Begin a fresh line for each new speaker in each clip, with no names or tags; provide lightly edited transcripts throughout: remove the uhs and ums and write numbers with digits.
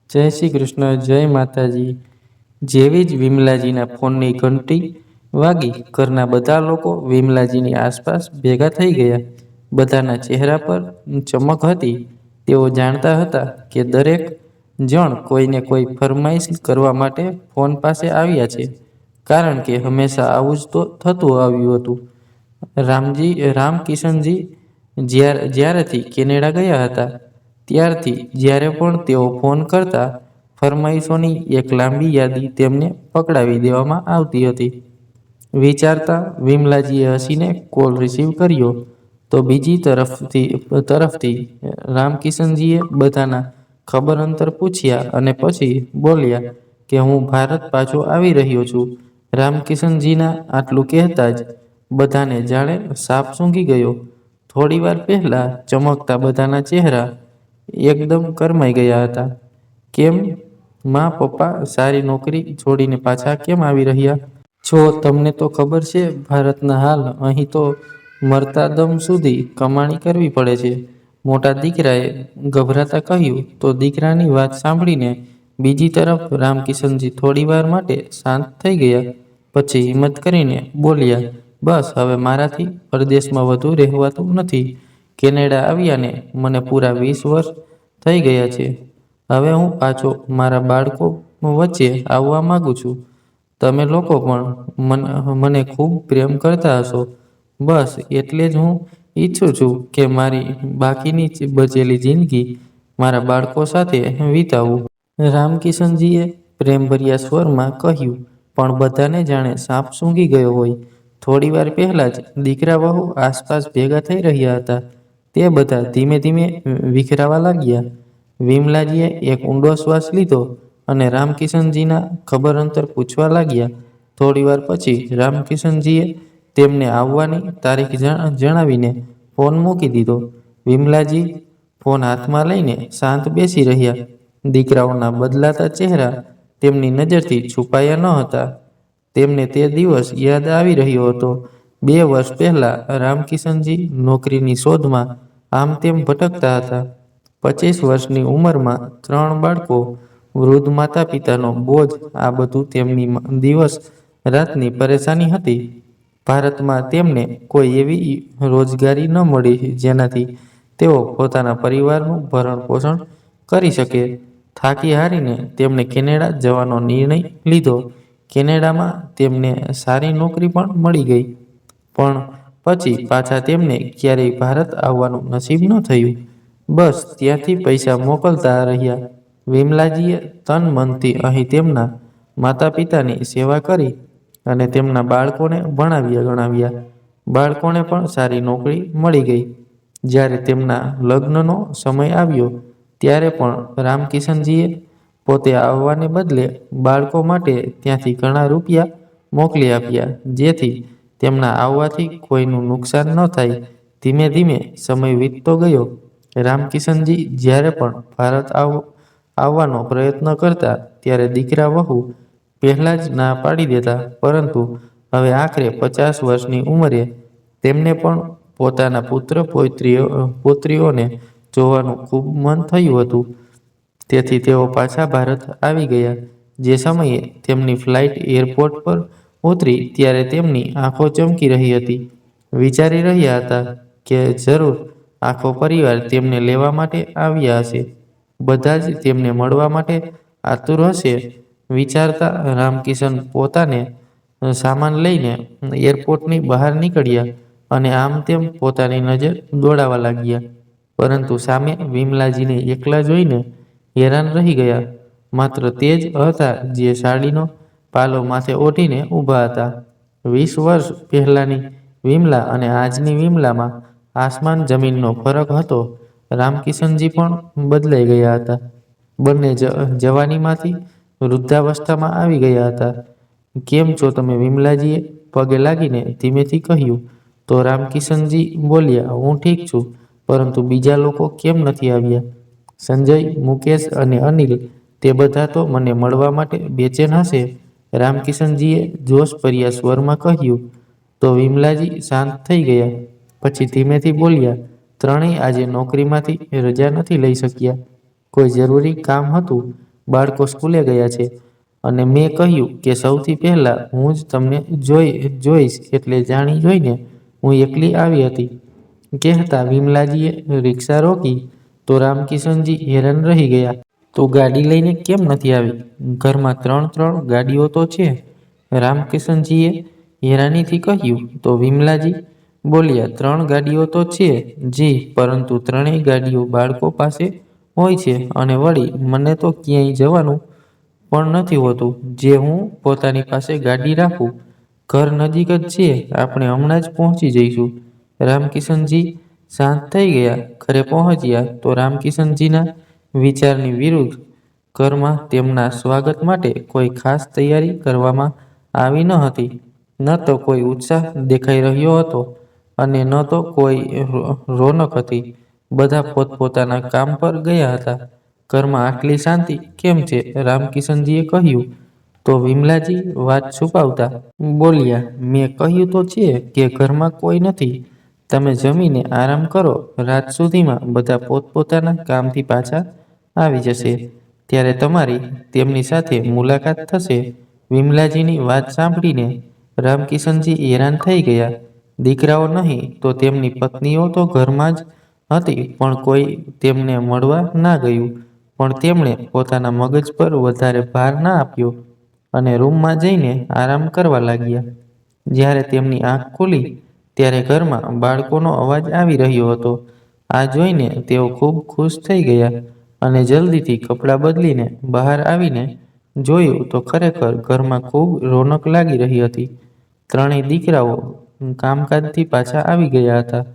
જય શ્રી કૃષ્ણ, જય માતાજી. જેવી જ વિમલાજીના ફોનની ઘંટી વાગી, ઘરના બધા લોકો વિમલાજીની આસપાસ ભેગા થઈ ગયા. બધાના ચહેરા પર ચમક હતી. તેઓ જાણતા હતા કે દરેક જણ કોઈને કોઈ ફરમાઈશ કરવા માટે ફોન પાસે આવ્યા છે, કારણ કે હંમેશા આવું જ તો થતું આવ્યું હતું. રામકિશનજી જ્યારેથી કેનેડા ગયા હતા, ત્યારથી જ્યારે પણ તેઓ ફોન કરતા, ફરમાઈશોની એક લાંબી યાદી તેમને પકડાવી દેવામાં આવતી હતી. વિચારતા વિમલાજીએ હસીને કોલ રિસીવ કર્યો, તો બીજી તરફથી રામકિશનજીએ બધાના ખબર અંતર પૂછ્યા અને પછી બોલ્યા કે હું ભારત પાછો આવી રહ્યો છું. રામકિશનજીના આટલું કહેતા જ બધાને જાણે સાપ સૂંઘી ગયો. થોડી વાર પહેલા ચમકતા બધાના ચહેરા એકદમ કરમાઈ ગયા હતા. કેમ માં પપ્પા સારી નોકરી છોડીને પાછા કેમ આવી રહ્યા છો? તમને તો ખબર છે ભારતના હાલ. અહીં તો મરતા દમ સુધી કમાણી કરવી પડે છે. મોટા દીકરાએ ગભરાતા કહ્યું. તો દીકરાની વાત સાંભળીને બીજી તરફ રામકિશનજી થોડી વાર માટે શાંત થઈ ગયા. પછી હિંમત કરીને બોલ્યા, બસ હવે મારાથી પરદેશમાં વધુ રહેવાતું નથી. કેનેડા આવ્યાને મને પૂરા 20 વર્ષ થઈ ગયા છે. હવે હું પાછો મારા બાળકો વચ્ચે આવવા માંગુ છું. તમે લોકો પણ મને ખૂબ પ્રેમ કરતા હશો. બસ એટલે જ હું ઈચ્છું છું કે મારી બાકીની બચેલી જિંદગી મારા બાળકો સાથે વિતાવું. રામકિશનજીએ પ્રેમભર્યા સ્વરમાં કહ્યું, પણ બધાને જાણે સાપ સૂંઘી ગયો હોય. થોડી વાર પહેલા જ દીકરા વહુ આસપાસ ભેગા થઈ રહ્યા હતા. તે બધા ધીમે ધીમે વિખરાવા લાગ્યા. વિમલાજીએ એક ઊંડો શ્વાસ લીધો અને રામકિશનજીના ખબર અંતર પૂછવા લાગ્યા. થોડી વાર પછી રામકિશનજીએ તેમને આવવાની તારીખ જણાવીને ફોન મૂકી દીધો. વિમલાજી ફોન હાથમાં લઈને શાંત બેસી રહ્યા. દીકરાઓના બદલાતા ચહેરા તેમની નજરથી છુપાયા ન હતા. તેમને તે દિવસ યાદ આવી રહ્યો હતો. 2 વર્ષ પહેલા રામકિશનજી નોકરીની શોધમાં આમ તેમ ભટકતા હતા. 25 વર્ષની ઉંમરમાં 3 બાળકો, વૃદ્ધ માતા પિતાનો બોજ, આ બધું તેમની દિવસ રાતની પરેશાની હતી. ભારતમાં તેમને કોઈ એવી રોજગારી ન મળી જેનાથી તેઓ પોતાના પરિવારનું ભરણ પોષણ કરી શકે. થાકી હારીને તેમણે કેનેડા જવાનો નિર્ણય લીધો. કેનેડામાં તેમને સારી નોકરી પણ મળી ગઈ. પણ પછી પાછા તેમને ક્યારેય ભારત આવવાનું નસીબ ન થયું. બસ ત્યાંથી પૈસા મોકલતા રહ્યા. વિમલાજીએ તન મનથી અહીં તેમના માતા પિતાની સેવા કરી અને તેમના બાળકોને ભણાવ્યા ગણાવ્યા. બાળકોને પણ સારી નોકરી મળી ગઈ. જ્યારે તેમના લગ્નનો સમય આવ્યો, ત્યારે પણ રામકિશનજીએ પોતે આવવાને બદલે બાળકો માટે ત્યાંથી ઘણા રૂપિયા મોકલી આપ્યા, જેથી તેમના આવવાથી કોઈનું નુકસાન ન થાય. ધીમે ધીમે સમય વીતતો ગયો. રામકિશનજી જ્યારે પણ ભારત આવવાનો પ્રયત્ન કરતા, ત્યારે દીકરા વહુ પહેલા જ ના પાડી દેતા. પરંતુ હવે આખરે 50 વર્ષની ઉંમરે તેમને પણ પોતાના પુત્ર પૌત્રીઓને જોવાનું ખૂબ મન થયું હતું. તેથી તેઓ પાછા ભારત આવી ગયા. જે સમયે તેમની ફ્લાઇટ એરપોર્ટ પર ઉતરી, ત્યારે તેમની આંખો ચમકી રહી હતી. વિચારી રહ્યા હતા કે જરૂર આખો પરિવાર તેમને લેવા માટે આવ્યા હશે. બધા જ તેમને મળવા માટે આતુર હશે. વિચારતા રામકિશન પોતાને સામાન લઈને એરપોર્ટની બહાર નીકળ્યા અને આમ તેમ પોતાની નજર દોડાવવા લાગ્યા. પરંતુ સામે વિમલાજીને એકલા જોઈને હેરાન રહી ગયા. માત્ર તે જ હતા જે સાડીનો પાલો માથે ઓઢીને ઊભા હતા. 20 વર્ષ પહેલાની વિમલા અને આજની વિમલામાં આસમાન જમીનનો ફરક હતો. રામકિશનજી પણ બદલાઈ ગયા હતા. બંને જવાનીમાંથી વૃદ્ધાવસ્થામાં આવી ગયા હતા. કેમ છો તમે? વિમલાજીએ પગે લાગીને ધીમેથી કહ્યું. તો રામકિશનજી બોલ્યા, હું ઠીક છું, પરંતુ બીજા લોકો કેમ નથી આવ્યા? સંજય, મુકેશ અને અનિલ, તે બધા તો મને મળવા માટે બેચેન હશે. રામકિશનજીએ જોશભર્યા સ્વરમાં કહ્યું. તો વિમલાજી શાંત થઈ ગયા. પછી ધીમેથી બોલ્યા, ત્રણેય આજે નોકરીમાંથી રજા નથી લઈ શક્યા. કોઈ જરૂરી કામ હતું. બાળકો સ્કૂલે ગયા છે અને મેં કહ્યું કે સૌથી પહેલા હું જ તમને જોઈશ એટલે જાણી જોઈને હું એકલી આવી હતી. કહેતા વિમલાજીએ રિક્ષા રોકી તો રામકિશનજી હેરાન રહી ગયા. તું ગાડી લઈને કેમ નથી આવી? ઘરમાં 3 ગાડીઓ તો છે. રામકિશનજીએ હેરાનીથી કહ્યું તો વિમલાજી બોલ્યા 3 ગાડીઓ તો છે જી, પરંતુ 3 ગાડીઓ બાળકો પાસે હોય છે અને વળી મને તો ક્યાંય જવાનું પણ નથી હોતું જે હું પોતાની પાસે ગાડી રાખું. ઘર નજીક જ છે, આપણે હમણાં જ પહોંચી જઈશું. રામકિશનજી શાંત થઈ ગયા. ઘરે પહોંચ્યા તો રામકિશનજીના વિચારની વિરુદ્ધ ઘરમાં તેમના સ્વાગત માટે કોઈ ખાસ તૈયારી કરવામાં આવી ન હતી. ન તો કોઈ ઉત્સાહ દેખાઈ રહ્યો હતો અને ન તો કોઈ રોનક હતી. બધા પોતપોતાના કામ પર ગયા હતા. ઘરમાં આટલી શાંતિ કેમ છે? રામકિશનજીએ કહ્યું તો વિમલાજી વાત છુપાવતા બોલ્યા મેં કહ્યું તો છે કે ઘરમાં કોઈ નથી. તમે જમીને આરામ કરો. રાત સુધીમાં બધા પોતપોતાના કામથી પાછા આવી જશે. ત્યારે તમારી તેમની સાથે મુલાકાત થશે. વિમલાજીની વાત સાંભળીને રામકિશનજી હેરાન થઈ ગયા. દીકરાઓ નહીં તો તેમની પત્નીઓ તો ઘરમાં જ હતી પણ કોઈ તેમને મળવા ના ગયું. પણ તેમણે પોતાના મગજ પર વધારે ભાર ના આપ્યો અને રૂમમાં જઈને આરામ કરવા લાગ્યા. જ્યારે તેમની આંખ ખુલી ત્યારે ઘરમાં બાળકોનો અવાજ આવી રહ્યો હતો. આ જોઈને તેઓ ખૂબ ખુશ થઈ ગયા અને જલ્દીથી કપડાં બદલીને બહાર આવીને જોયું તો ખરેખર ઘરમાં ખૂબ રોનક લાગી રહી હતી. 3 દીકરાઓ કામકાજથી પાછા આવી ગયા હતા.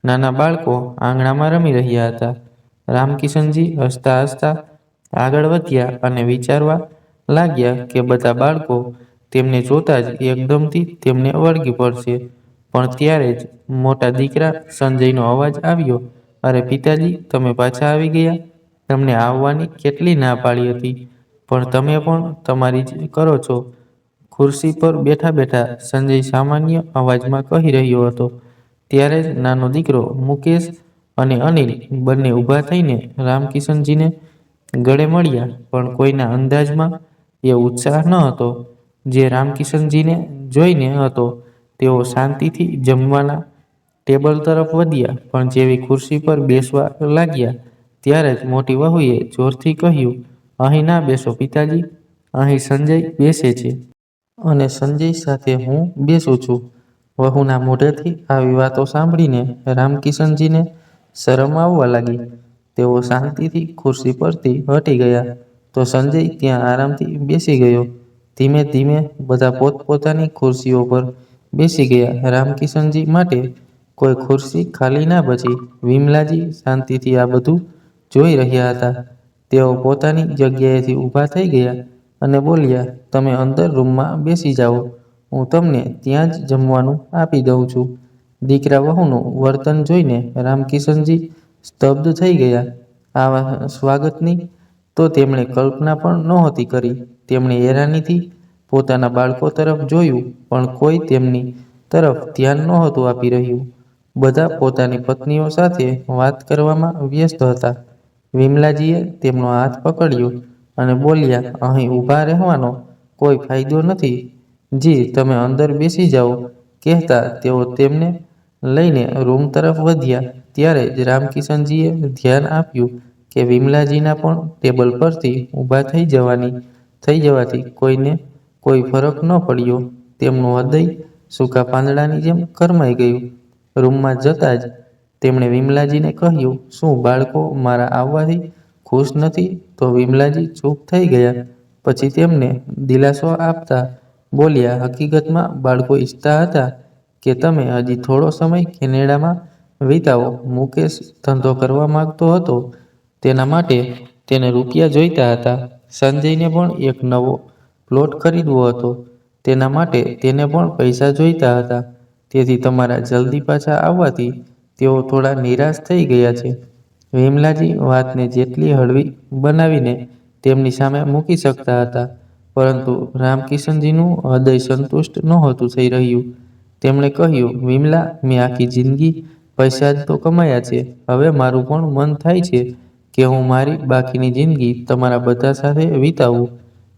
નાના બાળકો આંગણામાં રમી રહ્યા હતા. રામકિશનજી હસતા હસતા આગળ વધ્યા અને વિચારવા લાગ્યા કે બધા બાળકો તેમને જોતા જ એકદમથી તેમને વળગી પડશે. પણ ત્યારે જ મોટા દીકરા સંજયનો અવાજ આવ્યો અરે પિતાજી, તમે પાછા આવી ગયા. તમને આવવાની કેટલી ના પાડી હતી પણ તમે પણ તમારી જ કરો છો. ખુરશી પર બેઠા બેઠા સંજય સામાન્ય અવાજમાં કહી રહ્યો હતો. ત્યારે જ નાનો દીકરો મુકેશ અને અનિલ બંને ઊભા થઈને રામકિશનજીને ગળે મળ્યા. પણ કોઈના અંદાજમાં એ ઉત્સાહ ન હતો જે રામકિશનજીને જોઈને હતો. તેઓ શાંતિથી જમવાના ટેબલ તરફ વધ્યા પણ જેવી ખુરશી પર બેસવા લાગ્યા ત્યારે જ મોટી વહુએ જોરથી કહ્યું અહીં ના બેસો પિતાજી, અહીં સંજય બેસે છે અને સંજય સાથે હું બેસું છું. વહુના મોઢેથી આવી વાતો સાંભળીને રામકિશનજીને શરમ આવવા લાગી. તેઓ શાંતિથી ખુરશી પરથી હટી ગયા તો સંજય ત્યાં આરામથી બેસી ગયો. ધીમે ધીમે બધા પોતપોતાની ખુરશીઓ પર બેસી ગયા. રામકિશનજી માટે કોઈ ખુરશી ખાલી ના બચી. વિમલાજી શાંતિથી આ બધું જોઈ રહ્યા હતા. તેઓ પોતાની જગ્યાએથી ઊભા થઈ ગયા અને બોલ્યા તમે અંદર રૂમમાં બેસી જાઓ. હું તમને ત્યાં જ જમવાનું આપી દઉં છું. દીકરા વહુનું વર્તન જોઈને રામકિશનજી સ્તબ્ધ થઈ ગયા. આવા સ્વાગતની તો તેમણે કલ્પના પણ નહોતી કરી. તેમણે હેરાનીથી પોતાના બાળકો તરફ જોયું પણ કોઈ તેમની તરફ ધ્યાન નહોતું આપી રહ્યું. બધા પોતાની પત્નીઓ સાથે વાત કરવામાં વ્યસ્ત હતા. વિમલાજીએ તેમનો હાથ પકડ્યો અને બોલ્યા અહીં ઊભા રહેવાનો કોઈ ફાયદો નથી. જી, તમે અંદર બેસી જાઓ. કહેતા તેઓ તેમને લઈને રૂમ તરફ વધ્યા. ત્યારે જ રામકિશનજીએ ધ્યાન આપ્યું કે વિમલાજીના પણ ટેબલ પરથી ઊભા થઈ જવાથી કોઈને કોઈ ફરક ન પડ્યો. તેમનું હૃદય સૂકા પાંદડાની જેમ કરમાઈ ગયું. રૂમમાં જતા જ તેમણે વિમલાજીને કહ્યું શું બાળકો મારા આવવાથી ખુશ નથી? તો વિમલાજી ચૂપ થઈ ગયા. પછી તેમને દિલાસો આપતા બોલ્યા હકીકતમાં બાળકો ઈચ્છતા હતા કે તમે હજી થોડો સમય કેનેડામાં વિતાવો. મુકેશ ધંધો કરવા માંગતો હતો. તેના માટે તેને રૂપિયા જોઈતા હતા. સંજયને પણ એક નવો પ્લોટ ખરીદવો હતો. તેના માટે તેને પણ પૈસા જોઈતા હતા. તેથી તમારા જલ્દી પાછા આવવાથી તેઓ થોડા નિરાશ થઈ ગયા છે. વિમલાજી વાતને જેટલી હળવી બનાવીને તેમની સામે મૂકી શકતા હતા પરંતુ રામકિશનજીનું હૃદય સંતુષ્ટ નહોતું થઈ રહ્યું. તેમણે કહ્યું વિમલા, મેં આખી જિંદગી પૈસા જ તો કમાયા છે. હવે મારું પણ મન થાય છે કે હું મારી બાકીની જિંદગી તમારા બધા સાથે વિતાવું.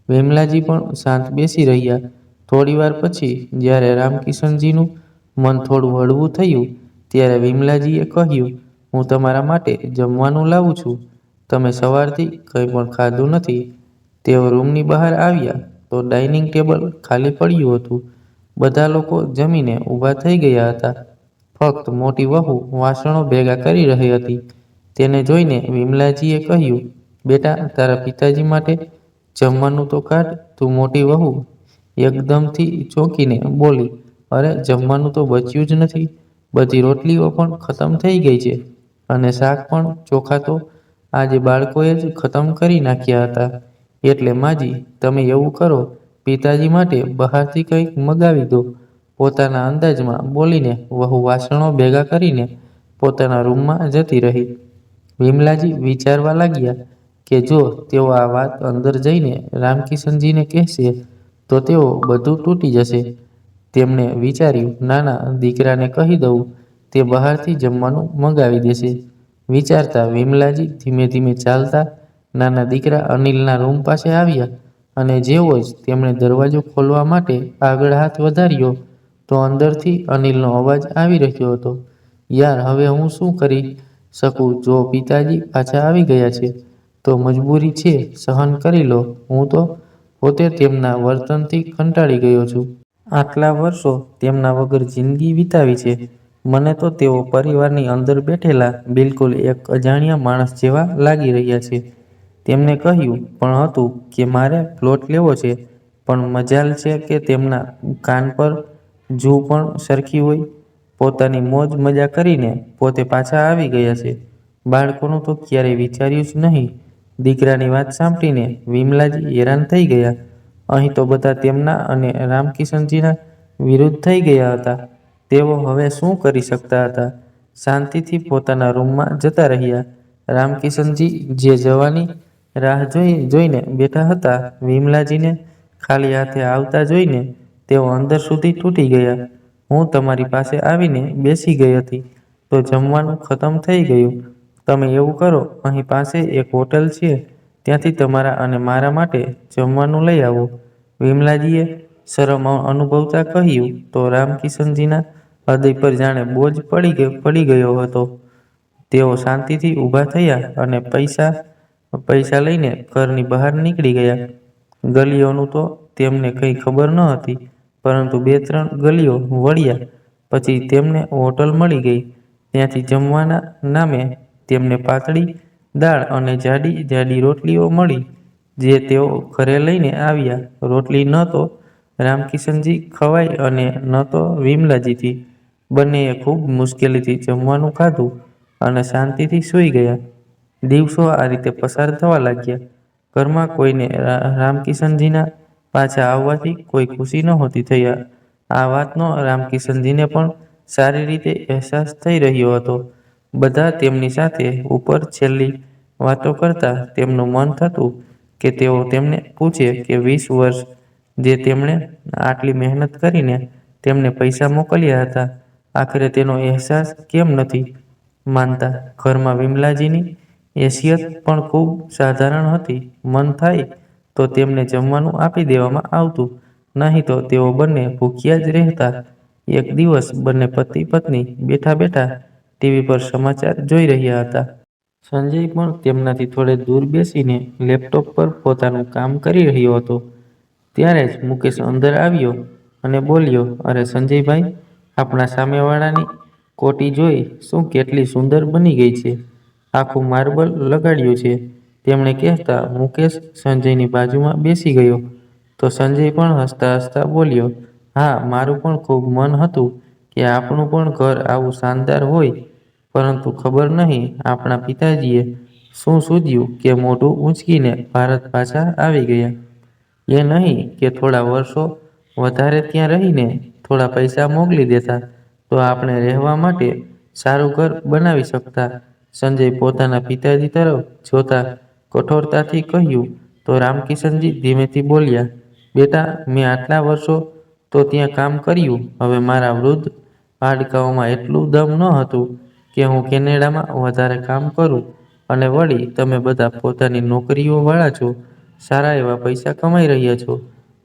વિમલાજી પણ શાંત બેસી રહ્યા. થોડીવાર પછી જ્યારે રામકિશનજીનું મન થોડું હળવું થયું, ત્યારે વિમલાજીએ કહ્યું, હું તમારા માટે જમવાનું લાવું છું. તમે સવારથી કંઈ પણ ખાધું નથી. તેઓ રૂમની બહાર આવ્યા તો ડાઇનિંગ ટેબલ ખાલી પડ્યું હતું. બધા લોકો જમીને ઊભા થઈ ગયા હતા. ફક્ત મોટી વહુ વાસણો ભેગા કરી રહી હતી. તેને જોઈને વિમલાજીએ કહ્યું, બેટા, તારા પિતાજી માટે જમવાનું તો કાઢ. તું મોટી વહુ એકદમથી ચોંકીને બોલી, અરે, જમવાનું તો બચ્યું જ નથી. બધી રોટલીઓ પણ ખતમ થઈ ગઈ છે અને શાક પણ ચોખા તો આજે બાળકોએ જ ખતમ કરી નાખ્યા હતા. એટલે માજી, તમે એવું કરો, પિતાજી માટે બહારથી કંઈક મગાવી દો. પોતાના અંદાજમાં બોલીને વહુ વાસણો ભેગા કરીને પોતાના રૂમમાં જતી રહી. વિમલાજી વિચારવા લાગ્યા કે જો તેઓ આ વાત અંદર જઈને રામકિશનજીને કહેશે તો તેઓ બધું તૂટી જશે. તેમણે વિચાર્યું, નાના દીકરાને કહી દઉં, તે બહારથી જમવાનું મંગાવી દેશે. વિચારતા વિમલાજી ધીમે ધીમે ચાલતા નાના દીકરા અનિલના રૂમ પાસે આવ્યા અને જેવો જ તેમણે દરવાજો ખોલવા માટે આગળ હાથ વધાર્યો તો અંદરથી અનિલનો અવાજ આવી રહ્યો હતો, યાર, હવે હું શું કરી શકું? જો પિતાજી પાછા આવી ગયા છે તો મજબૂરી છે, સહન કરી લો. હું તો પોતે તેમના વર્તનથી કંટાળી ગયો છું. આટલા વર્ષો તેમના વગર જિંદગી વિતાવી છે. મને તો તેઓ પરિવારની અંદર બેઠેલા બિલકુલ એક અજાણ્યા માણસ જેવા લાગી રહ્યા છે. તેમને કહ્યું પણ હતું કે મારે પ્લોટ લેવો છે, પણ મજાલ છે કે તેમના કાન પર જૂ પણ સરખી હોય. પોતાની મોજ મજા કરીને પોતે પાછા આવી ગયા છે. બાળકોનું તો ક્યારેય વિચાર્યું જ નહીં. દીકરાની વાત સાંભળીને વિમલાજી હેરાન થઈ ગયા. અહીં તો બધા તેમના અને રામકિશનજીના વિરુદ્ધ થઈ ગયા હતા. તેઓ હવે શું કરી શકતા હતા? શાંતિથી પોતાના રૂમમાં જતા રહ્યા. રામકિશનજી જે જવાની રાહ જોઈને બેઠા હતા, વિમલાજીને ખાલી હાથે આવતા જોઈને તેઓ અંદર સુધી તૂટી ગયા. હું તમારી પાસે આવીને બેસી ગઈ હતી તો જમવાનું ખતમ થઈ ગયું. તમે એવું કરો, અહીં પાસે એક હોટલ છે, ત્યાંથી તમારા અને મારા માટે જમવાનું લઈ આવો. વિમલાજીએ શરમ અનુભવતા કહ્યું તો રામકિશનજીના હૃદય પર જાણે બોજ પડી ગયો હતો. તેઓ શાંતિથી ઊભા થયા અને પૈસા લઈને ઘરની બહાર નીકળી ગયા. ગલીઓનું તો તેમને કંઈ ખબર ન હતી, પરંતુ 2-3 ગલીઓ વળ્યા પછી તેમને હોટલ મળી ગઈ. ત્યાંથી જમવાના નામે તેમને પાતળી દાળ અને જાડી જાડી રોટલીઓ મળી, જે તેઓ ઘરે લઈને આવ્યા. રોટલી ન તો રામકિશનજી ખવાય અને ન તો વિમલાજીથી. બંનેએ ખૂબ મુશ્કેલીથી જમવાનું ખાધું અને શાંતિથી સૂઈ ગયા. દિવસો આ રીતે પસાર થવા લાગ્યા. ઘરમાં કોઈને રામકિશનજીના પાછા આવવાથી કોઈ ખુશી નહોતી થઈ. આ વાતનો રામકિશનજીને પણ સારી રીતે અહેસાસ થઈ રહ્યો હતો. બધા તેમની સાથે ઉપર છેલ્લી વાતો કરતા તેમનું મન થતું કે તેઓ તેમને પૂછે કે 20 વર્ષ જે તેમણે આટલી મહેનત કરીને તેમને પૈસા મોકલ્યા હતા, આખરે તેનો અહેસાસ કેમ નથી માનતા? ઘરમાં વિમલાજીની હેસિયત પણ ખૂબ સાધારણ હતી. મન થાય તો તેમને જમવાનું આપી દેવામાં આવતું, નહીં તો તેઓ બંને ભૂખ્યા જ રહેતા. એક દિવસ બંને પતિ પત્ની બેઠા બેઠા ટીવી પર સમાચાર જોઈ રહ્યા હતા. સંજય પણ તેમનાથી થોડે દૂર બેસીને લેપટોપ પર પોતાનું કામ કરી રહ્યો હતો. ત્યારે જ મુકેશ અંદર આવ્યો અને બોલ્યો, અરે સંજયભાઈ, આપણા સામેવાળાની કોટી જોઈ, શું કેટલી સુંદર બની ગઈ છે. આખું માર્બલ લગાડ્યું છે. તેમણે કહેતા મુકેશ સંજયની બાજુમાં બેસી ગયો તો સંજય પણ હસતા હસતા બોલ્યો, હા, મારું પણ ખૂબ મન હતું કે આપણું પણ ઘર આવું શાનદાર હોય, પરંતુ ખબર નહીં આપણા પિતાજીએ શું સૂઝ્યું કે મોઢું ઊંચકીને ભારત પાછા આવી ગયા. એ નહીં કે થોડા વર્ષો વધારે ત્યાં રહીને થોડા પૈસા મોકલી દેતા તો આપણે રહેવા માટે સારું ઘર બનાવી શકતા. સંજય પોતાના પિતાજી તરફ જોતા કઠોરતાથી કહ્યું તો રામકિશનજી ધીમેથી બોલ્યા, બેટા, મેં આટલા વર્ષો તો ત્યાં કામ કર્યું. હવે મારા વૃદ્ધ હાડકાંઓમાં એટલું દમ ન હતું કે હું કેનેડામાં વધારે કામ કરું. અને વળી તમે બધા પોતાની નોકરીઓવાળા છો, સારા એવા પૈસા કમાઈ રહ્યા છો,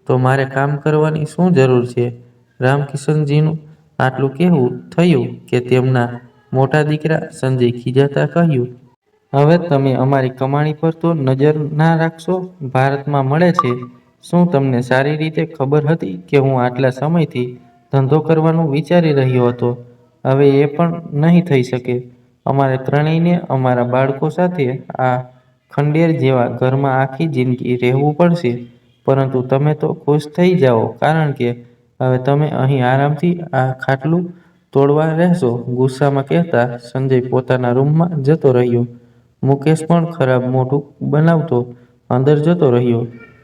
તો મારે કામ કરવાની શું જરૂર છે? રામકિશનજીનું આટલું કહેવું થયું કે તેમના મોટા દીકરા સંજય ખીજાતા કહ્યું, હવે તમે અમારી કમાણી પર તો નજર ના રાખશો? ભારતમાં મળે છે. શું તમને સારી રીતે ખબર હતી કે હું આટલા સમયથી ધંધો કરવાનું વિચારી રહ્યો હતો? હવે એ પણ નહીં થઈ શકે. અમારે ત્રણેયને અમારા બાળકો સાથે આ ખંડેર જેવા ઘરમાં આખી જિંદગી રહેવું પડશે. પરંતુ તમે તો ખુશ થઈ જાઓ, કારણ કે હવે તમે અહીં આરામથી આ ખાટલું તોડવા રહેશો. ગુસ્સામાં કહેતા સંજય પોતાના રૂમમાં જતો રહ્યો. મુકેશ પણ ખરાબ મોઢું બનાવતો અંદર જતો રહ્યો.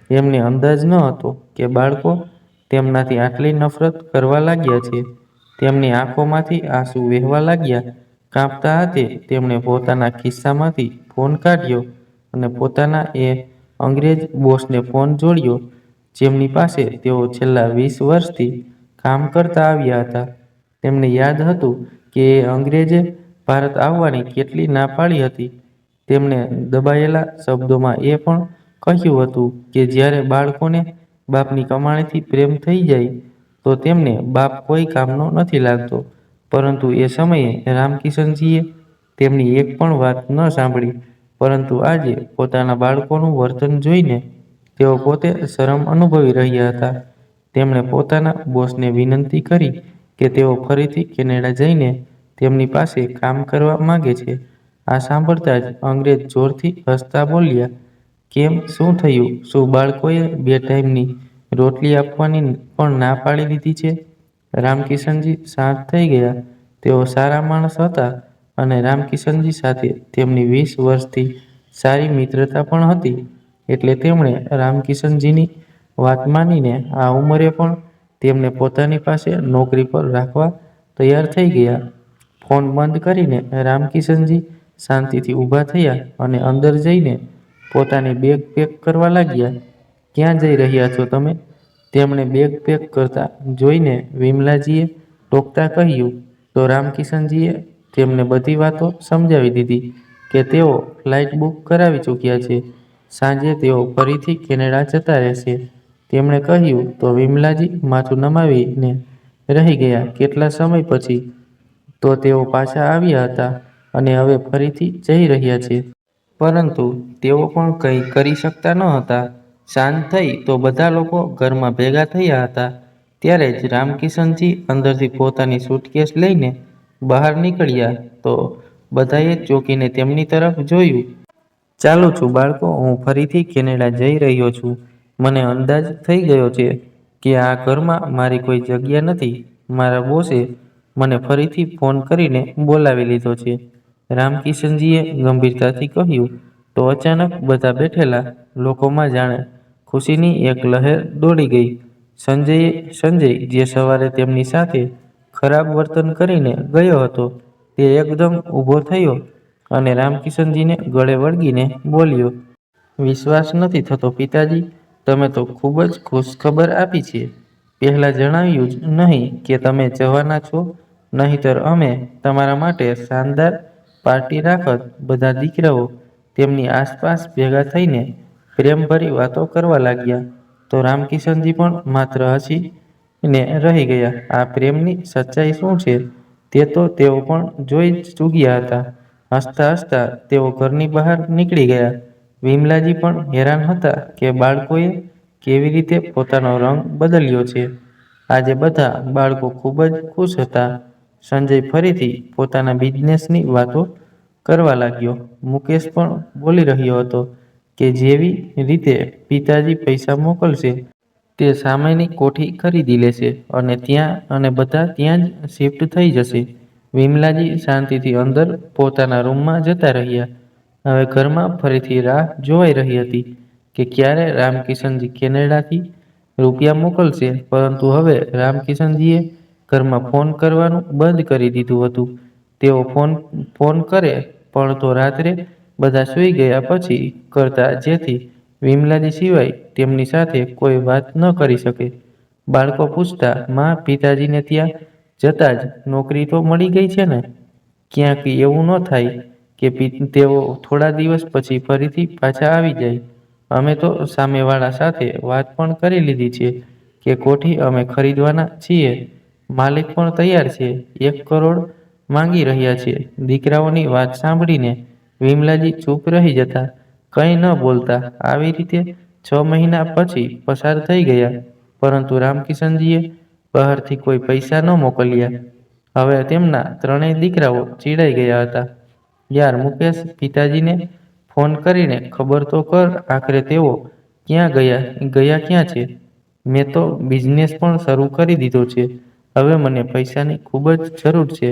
એમને અંદાજ ન હતો કે બાળકો તેમનાથી આટલી નફરત કરવા લાગ્યા છે. તેમની આંખોમાંથી આંસુ વહેવા લાગ્યા. કાંપતા હાથે તેમણે પોતાના ખિસ્સામાંથી ફોન કાઢ્યો અને પોતાના એ અંગ્રેજ બોસને ફોન જોડ્યો, જેમની પાસે તેઓ છેલ્લા 20 વર્ષથી કામ કરતા આવ્યા હતા. તેમને યાદ હતું કે એ અંગ્રેજે ભારત આવવાની કેટલી ના પાડી હતી. તેમણે દબાયેલા શબ્દોમાં એ પણ કહ્યું હતું કે જ્યારે બાળકોને બાપની કમાણીથી પ્રેમ થઈ જાય તો તેમને બાપ કોઈ કામનો નથી લાગતો. પરંતુ એ સમયે રામકિશનજીએ તેમની એક પણ વાત ન સાંભળી. પરંતુ આજે પોતાના બાળકોનું વર્તન જોઈને તેઓ પોતે શરમ અનુભવી રહ્યા હતા. તેમણે પોતાના બોસને વિનંતી કરી કે તેઓ ફરીથી કેનેડા જઈને તેમની પાસે કામ કરવા માંગે છે. આ સાંભળતા જ અંગ્રેજ જોરથી હસતા બોલ્યા, કેમ, શું થયું? શું બાળકોએ 2 ટાઈમની રોટલી આપવાની પણ ના પાડી દીધી છે? રામકિશનજી શાંત થઈ ગયા. તેઓ સારા માણસ હતા અને રામકિશનજી સાથે તેમની 20 વર્ષથી સારી મિત્રતા પણ હતી. એટલે તેમણે રામકિશનજીની વાત માનીને આ ઉંમરે પણ તેમને પોતાની પાસે નોકરી પર રાખવા તૈયાર થઈ ગયા. ફોન બંધ કરીને રામકિશનજી શાંતિથી ઊભા થયા અને અંદર જઈને પોતાની બેગ પેક કરવા લાગ્યા. ક્યાં જઈ રહ્યા છો તમે? તેમણે બેગ પેક કરતા જોઈને વિમલાજીએ ટોકતા કહ્યું. તો રામકિશનજીએ તેમને બધી વાતો સમજાવી દીધી કે તેઓ ફ્લાઇટ બુક કરાવી ચૂક્યા છે. સાંજે તેઓ ફરીથી કેનેડા જતા રહેશે. તેમણે કહ્યું તો વિમલાજી માથું નમાવીને રહી ગયા. કેટલા સમય પછી તો તેઓ પાછા આવ્યા હતા અને હવે ફરીથી જઈ રહ્યા છે. પરંતુ તેઓ પણ કંઈ કરી શકતા ન હતા. સાંજ થઈ તો બધા લોકો ઘરમાં ભેગા થયા હતા. ત્યારે જ રામકિશનજી અંદરથી પોતાની સૂટકેસ લઈને બહાર નીકળ્યા તો બધાએ ચોંકીને તેમની તરફ જોયું. ચાલું છું બાળકો, હું ફરીથી કેનેડા જઈ રહ્યો છું. મને અંદાજ થઈ ગયો છે કે આ ઘરમાં મારી કોઈ જગ્યા નથી. મારા બોસે મને ફરીથી ફોન કરીને બોલાવી લીધો છે. રામકિશનજીએ ગંભીરતાથી કહ્યું. તો અચાનક બધા બેઠેલા લોકોમાં જાણે ખુશીની એક લહેર દોડી ગઈ. સંજય, જે સવારે તેમની સાથે ખરાબ વર્તન કરીને ગયો હતો, તે એકદમ ઊભો થયો અને રામકિશનજીને ગળે વળગીને બોલ્યો, વિશ્વાસ નથી થતો પિતાજી, તમે તો ખૂબ જ ખુશખબર આપી છે. પહેલાં જણાવ્યું જ નહીં કે તમે જવાના છો, નહીંતર અમે તમારા માટે શાનદાર પાર્ટી રાખત. બધા દીકરાઓ તેમની આસપાસ ભેગા થઈને પ્રેમભરી વાતો કરવા લાગ્યા. તો રામકિશનજી પણ માત્ર હસીને રહી ગયા. આ પ્રેમની સચ્ચાઈ શું છે તે તો તેઓ પણ જોઈ જ ચૂક્યા હતા. હસતા હસતા તેઓ ઘરની બહાર નીકળી ગયા. વિમલાજી પણ હેરાન હતા કે બાળકોએ કેવી રીતે પોતાનો રંગ બદલ્યો છે. આજે બધા બાળકો ખૂબ જ ખુશ હતા. સંજય ફરીથી પોતાના બિઝનેસની વાતો કરવા લાગ્યો. મુકેશ પણ બોલી રહ્યો હતો કે જેવી રીતે પિતાજી પૈસા મોકલશે તે સામેની કોઠી ખરીદી લેશે અને બધા ત્યાં જ શિફ્ટ થઈ જશે. વિમલાજી શાંતિથી અંદર પોતાના રૂમમાં જતા રહ્યા. હવે ઘરમાં ફરીથી રાહ જોવાઈ રહી હતી કે ક્યારે રામકિશનજી કેનેડાથી રૂપિયા મોકલશે. પરંતુ હવે રામકિશનજીએ ઘરમાં ફોન કરવાનું બંધ કરી દીધું હતું. તેઓ ફોન કરે પણ તો રાત્રે બધા સૂઈ ગયા પછી કરતા, જેથી વિમલાજી સિવાય તેમની સાથે કોઈ વાત ન કરી શકે. બાળકો પૂછતા, માં, પિતાજીને ત્યાં જતા જ નોકરી તો મળી ગઈ છે ને? ક્યાંક એવું ન થાય કે તેઓ થોડા દિવસ પછી ફરીથી પાછા આવી જાય. અમે તો સામેવાળા સાથે વાત પણ કરી લીધી છે કે કોઠી અમે ખરીદવાના છીએ. માલિક પણ તૈયાર છે. 1 કરોડ માંગી રહ્યા છે. દીકરાઓની વાત સાંભળીને વિમલાજી ચૂપ રહી જતા, કંઈ ન બોલતા. આવી રીતે 6 મહિના પછી પસાર થઈ ગયા, પરંતુ રામકિશનજીએ બહારથી કોઈ પૈસા ન મોકલ્યા. હવે તેમના 3 દીકરાઓ ચીડાઈ ગયા હતા. યાર મુકેશ, પિતાજીને ફોન કરીને ખબર તો કર, આખરે તેઓ ક્યાં ગયા ક્યાં છે? મેં તો બિઝનેસ પણ શરૂ કરી દીધો છે. હવે મને પૈસાની ખૂબ જ જરૂર છે.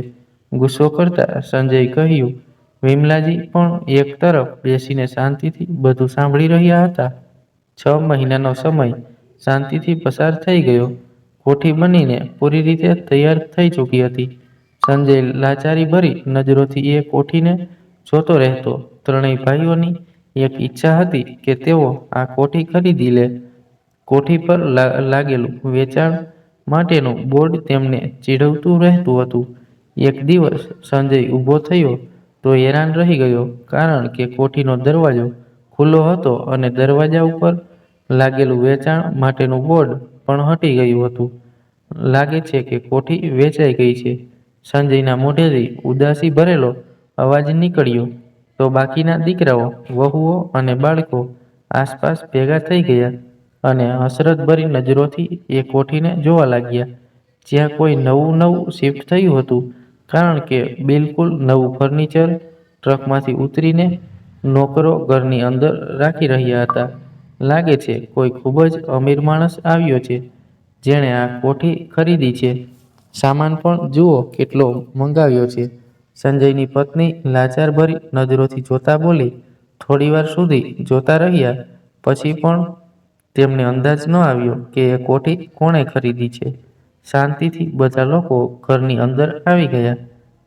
ગુસ્સો કરતા સંજયે કહ્યું. વિમલાજી પણ એક તરફ બેસીને શાંતિથી બધું સાંભળી રહ્યા હતા. 6 મહિનાનો સમય શાંતિથી પસાર થઈ ગયો. કોઠી બનીને પૂરી રીતે તૈયાર થઈ ચૂકી હતી. સંજય લાચારી ભરી નજરોથી એ કોઠીને જોતો રહેતો. 3 ભાઈઓની એક ઈચ્છા હતી કે તેઓ આ કોઠી ખરીદી લે. કોઠી પર લાગેલું વેચાણ માટેનું બોર્ડ તેમને ચીડવતું રહેતું હતું. એક દિવસ સંજય ઊભો થયો તો હેરાન રહી ગયો, કારણ કે કોઠીનો દરવાજો ખુલ્લો હતો અને દરવાજા ઉપર લાગેલું વેચાણ માટેનું બોર્ડ પણ હટી ગયું હતું. લાગે છે કે કોઠી વેચાઈ ગઈ છે. સંજયના મોઢેથી ઉદાસી ભરેલો અવાજ નીકળ્યો તો બાકીના દીકરાઓ, વહુઓ અને બાળકો આસપાસ ભેગા થઈ ગયા અને હસરતભરી નજરોથી એ કોઠીને જોવા લાગ્યા. જ્યાં કોઈ નવું શિફ્ટ થયું હતું, કારણ કે બિલકુલ નવું ફર્નિચર ટ્રકમાંથી ઉતરીને નોકરો ઘરની અંદર રાખી રહ્યા હતા. લાગે છે કોઈ ખૂબ જ અમીર માણસ આવ્યો છે, જેણે આ કોઠી ખરીદી છે. સામાન પણ જુઓ કેટલો મંગાવ્યો છે. સંજયની પત્ની લાચારભરી નજરોથી જોતા બોલી. થોડીવાર સુધી જોતા રહ્યા પછી પણ તેમને અંદાજ ન આવ્યો કે એ કોઠી કોણે ખરીદી છે. શાંતિથી બધા લોકો ઘરની અંદર આવી ગયા.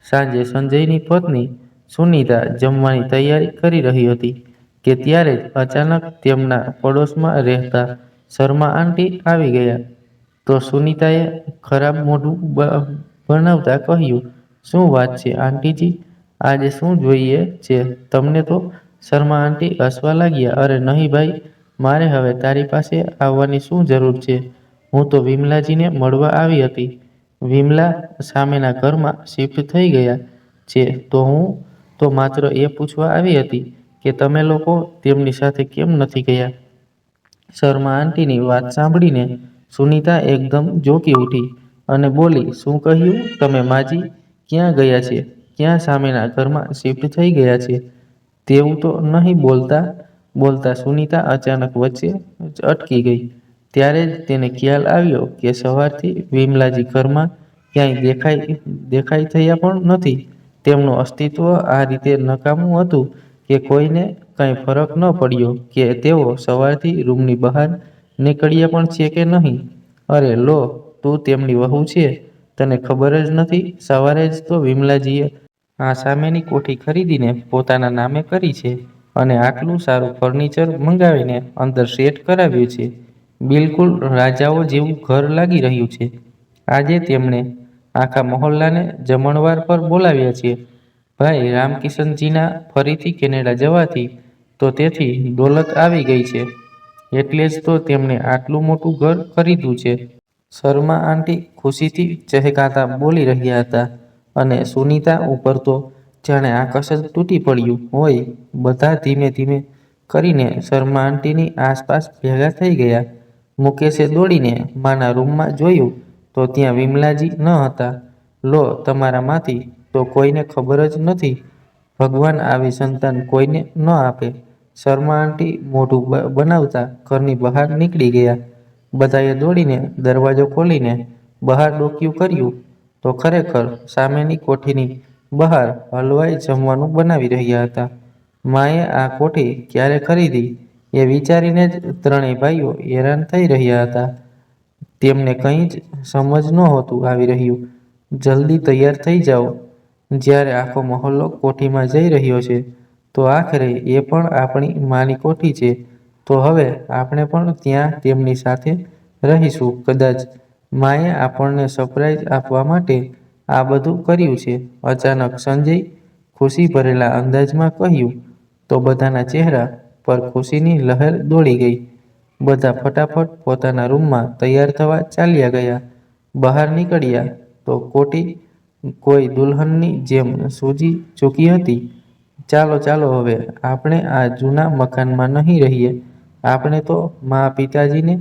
સાંજે સંજયની પત્ની સુનીતા જમવાની તૈયારી કરી રહી હતી કે ત્યારે જ અચાનક તેમના પડોશમાં રહેતા શર્મા આંટી આવી ગયા. તો સુનીતાએ ખરાબ મોઢું બનાવતા કહ્યું, શું વાત છે આંટીજી, આજે શું જોઈએ છે તમને? તો શર્મા આંટી હસવા લાગ્યા. અરે નહીં ભાઈ, મારે હવે તારી પાસે આવવાની શું જરૂર છે? હું તો વિમલાજીને મળવા આવી હતી. વિમલા સામેના ઘરમાં શિફ્ટ થઈ ગયા છે, તો હું તો માત્ર એ પૂછવા આવી હતી કે તમે લોકો તેમની સાથે કેમ નથી ગયા? શર્મા આંટીની વાત સાંભળીને સુનીતા એકદમ ચોંકી ઉઠી અને બોલી, શું કહ્યું તમે માજી? ક્યાં ગયા છે? ક્યાં સામેના ઘરમાં શિફ્ટ થઈ ગયા છે? તેવું તો નહીં બોલતા સુનીતા અચાનક વચ્ચે જ અટકી ગઈ. ત્યારે જ તેને ખ્યાલ આવ્યો કે સવારથી વિમલાજી ઘરમાં ક્યાંય દેખાઈ થયા પણ નથી. તેમનું અસ્તિત્વ આ રીતે નકામું હતું કે કોઈને કંઈ ફરક ન પડ્યો કે તેઓ સવારથી રૂમની બહાર નીકળ્યા પણ છે કે નહીં. અરે લો, તું તેમની વહુ છે, તને ખબર જ નથી? સવારે જ તો વિમલાજીએ આ સામેની કોઠી ખરીદીને પોતાના નામે કરી છે અને આટલું સારું ફર્નિચર મંગાવીને અંદર સેટ કરાવ્યું છે. બિલકુલ રાજાઓ જેવું ઘર લાગી રહ્યું છે. આજે તેમણે આખા મહોલ્લાને જમણવાર પર બોલાવ્યા છે. ભાઈ રામકિશનજીના ફરીથી કેનેડા જવાથી તો તેથી દોલત આવી ગઈ છે, એટલે જ તો તેમણે આટલું મોટું ઘર ખરીદ્યું છે. શર્મા આંટી ખુશીથી ચહેકાતા બોલી રહ્યા હતા અને સુનીતા ઉપર તો જાણે આકાશ જ તૂટી પડ્યું હોય. બધા ધીમે ધીમે કરીને શર્મા આંટીની આસપાસ ભેગા થઈ ગયા. મુકેશે દોડીને માના રૂમમાં જોયું તો ત્યાં વિમલાજી ન હતા. લો, તમારામાંથી તો કોઈને ખબર જ નથી. ભગવાન આવી સંતાન કોઈને ન આપે. શર્મા આંટી મોઢું બનાવતા ઘરની બહાર નીકળી ગયા. બધાએ દોડીને દરવાજો ખોલીને બહાર ડોકિયું કર્યું તો ખરેખર સામેની કોઠીની બહાર હલવાઈ જમવાનું બનાવી રહ્યા હતા. માએ આ કોઠી ક્યારે ખરીદી એ વિચારીને જ 3 ભાઈઓ હેરાન થઈ રહ્યા હતા. તેમને કંઈ જ સમજ નહોતું આવી રહ્યું. જલ્દી તૈયાર થઈ જાઓ. જ્યારે આખો મહોલ્લો કોઠીમાં જઈ રહ્યો છે, તો આખરે એ પણ આપણી માની કોઠી છે, તો હવે આપણે પણ ત્યાં તેમની સાથે રહીશું. કદાચ માએ આપણને સરપ્રાઈઝ આપવા માટે આ બધું કર્યું છે. અચાનક સંજય ખુશી ભરેલા અંદાજમાં કહ્યું તો બધાના ચહેરા પર ખુશીની લહેર દોડી ગઈ. બધા ફટાફટ પોતાના રૂમમાં તૈયાર થવા ચાલ્યા ગયા. બહાર નીકળ્યા તો કોટી કોઈ દુલ્હનની જેમ સૂજી ચૂકી હતી. ચાલો ચાલો, હવે આપણે આ જૂના મકાનમાં નહીં રહીએ. આપણે તો મા પિતાજીને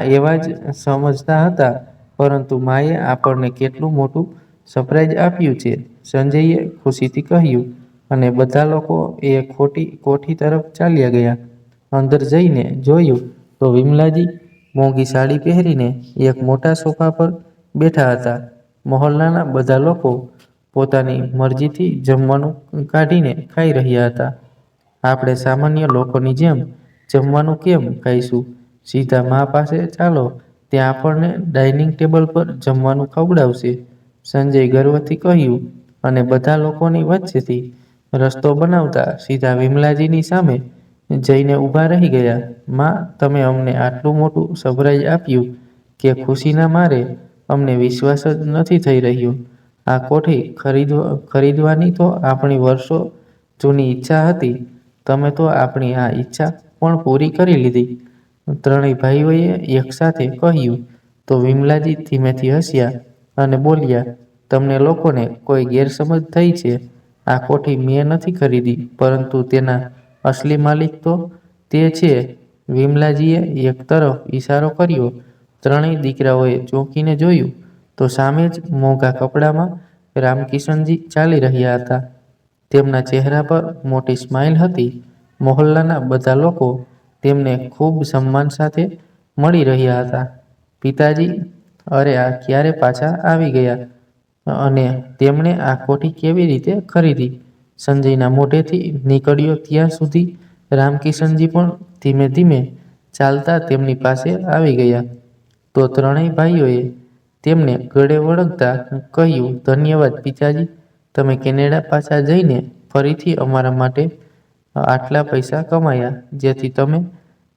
એવા જ સમજતા હતા, પરંતુ માએ આપણને કેટલું મોટું સરપ્રાઈઝ આપ્યું છે, સંજયે ખુશીથી કહ્યું. અને બધા લોકો એ કોઠી તરફ ચાલ્યા ગયા. અંદર જઈને જોયું તો વિમલાજી મોંઘી સાડી પહેરીને એક મોટા સોફા પર બેઠા હતા. મહોલ્લાના બધા લોકો પોતાની મરજીથી જમવાનું કાઢીને ખાઈ રહ્યા હતા. આપણે સામાન્ય લોકોની જેમ જમવાનું કેમ ખાઈશું? સીધા મા પાસે ચાલો, ત્યાં આપણને ડાઇનિંગ ટેબલ પર જમવાનું ખવડાવશે, સંજય ગર્વથી કહ્યું. અને બધા લોકોની વચ્ચેથી રસ્તો બનાવતા સીધા વિમલાજીની સામે જઈને ઊભા રહી ગયા. માં, તમે અમને આટલું મોટું સરપ્રાઈઝ આપ્યું કે ખુશીના મારે અમને વિશ્વાસ જ નથી થઈ રહ્યો. આ કોઠી ખરીદવાની તો આપણી વર્ષો જૂની ઈચ્છા હતી. તમે તો આપણી આ ઈચ્છા પણ પૂરી કરી લીધી, ત્રણેય ભાઈઓએ એકસાથે કહ્યું. તો વિમલાજી ધીમેથી હસ્યા અને બોલ્યા, તમને લોકોને કોઈ ગેરસમજ થઈ છે. આ કોઠી મેં નથી ખરીદી, પરંતુ તેના અસલી માલિક તો તે છે. વિમલાજીએ એક તરફ ઈશારો કર્યો. ત્રણેય દીકરાઓએ ચોંકીને જોયું તો સામે જ મોંઘા કપડામાં રામકિશનજી ચાલી રહ્યા હતા. તેમના ચહેરા પર મોટી સ્માઇલ હતી. મહોલ્લાના બધા લોકો તેમને ખૂબ સન્માન સાથે મળી રહ્યા હતા. પિતાજી, અરે આ ક્યારે પાછા આવી ગયા? અને તેમણે આ કોઠી કેવી રીતે ખરીદી? સંજયના મોઢેથી નીકળ્યો ત્યાં સુધી રામકિશનજી પણ ધીમે ધીમે ચાલતા તેમની પાસે આવી ગયા. તો ત્રણેય ભાઈઓએ તેમને ગળે વળગતા કહ્યું, ધન્યવાદ પિતાજી, તમે કેનેડા પાછા જઈને ફરીથી અમારા માટે આટલા પૈસા કમાયા, જેથી તમે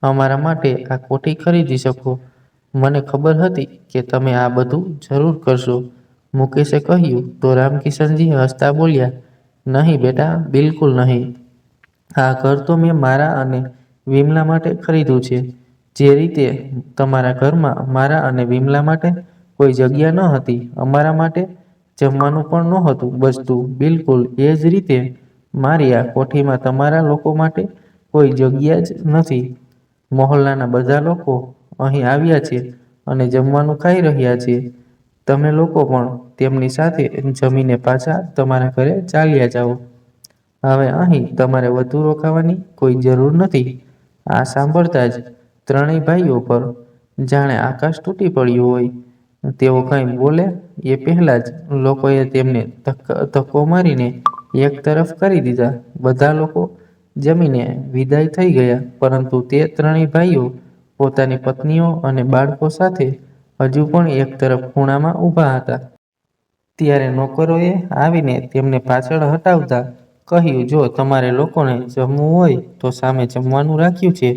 અમારા માટે આ કોઠી ખરીદી શકો. મને ખબર હતી કે તમે આ બધું જરૂર કરશો, મુકેશે કહ્યું. તો રામકિશનજી હસતા બોલ્યા, નહીં બેટા, બિલકુલ નહીં. આ ઘર તો મેં મારા અને વિમલા માટે ખરીદ્યું છે. જે રીતે તમારા ઘરમાં મારા અને વિમલા માટે કોઈ જગ્યા ન હતી, અમારા માટે જમવાનું પણ નહોતું બચતું, બિલકુલ એ જ રીતે મારી આ કોઠીમાં તમારા લોકો માટે કોઈ જગ્યા જ નથી. મહોલ્લાના બધા લોકો અહીં આવ્યા છે અને જમવાનું ખાઈ રહ્યા છે. તમે લોકો પણ તેમની સાથે જમીને પાછા તમારા ઘરે ચાલ્યા જાઓ. હવે અહીં તમારે વધુ રોકાવાની કોઈ જરૂર નથી. આ સાંભળતા જ ત્રણેય ભાઈઓ પર જાણે આકાશ તૂટી પડ્યું હોય. તેઓ કંઈ બોલે એ પહેલા જ લોકોએ તેમને ધક્કો મારીને એક તરફ કરી દીધા. બધા લોકો જમીને વિદાય થઈ ગયા, પરંતુ તે ત્રણેય ભાઈઓ પોતાની પત્નીઓ અને બાળકો સાથે હજુ પણ એક તરફ ખૂણામાં ઊભા હતા. ત્યારે નોકરોએ આવીને તેમને પાછળ હટાવતા કહ્યું, જો તમારે લોકોને જમવું હોય તો સામે જમવાનું રાખ્યું છે,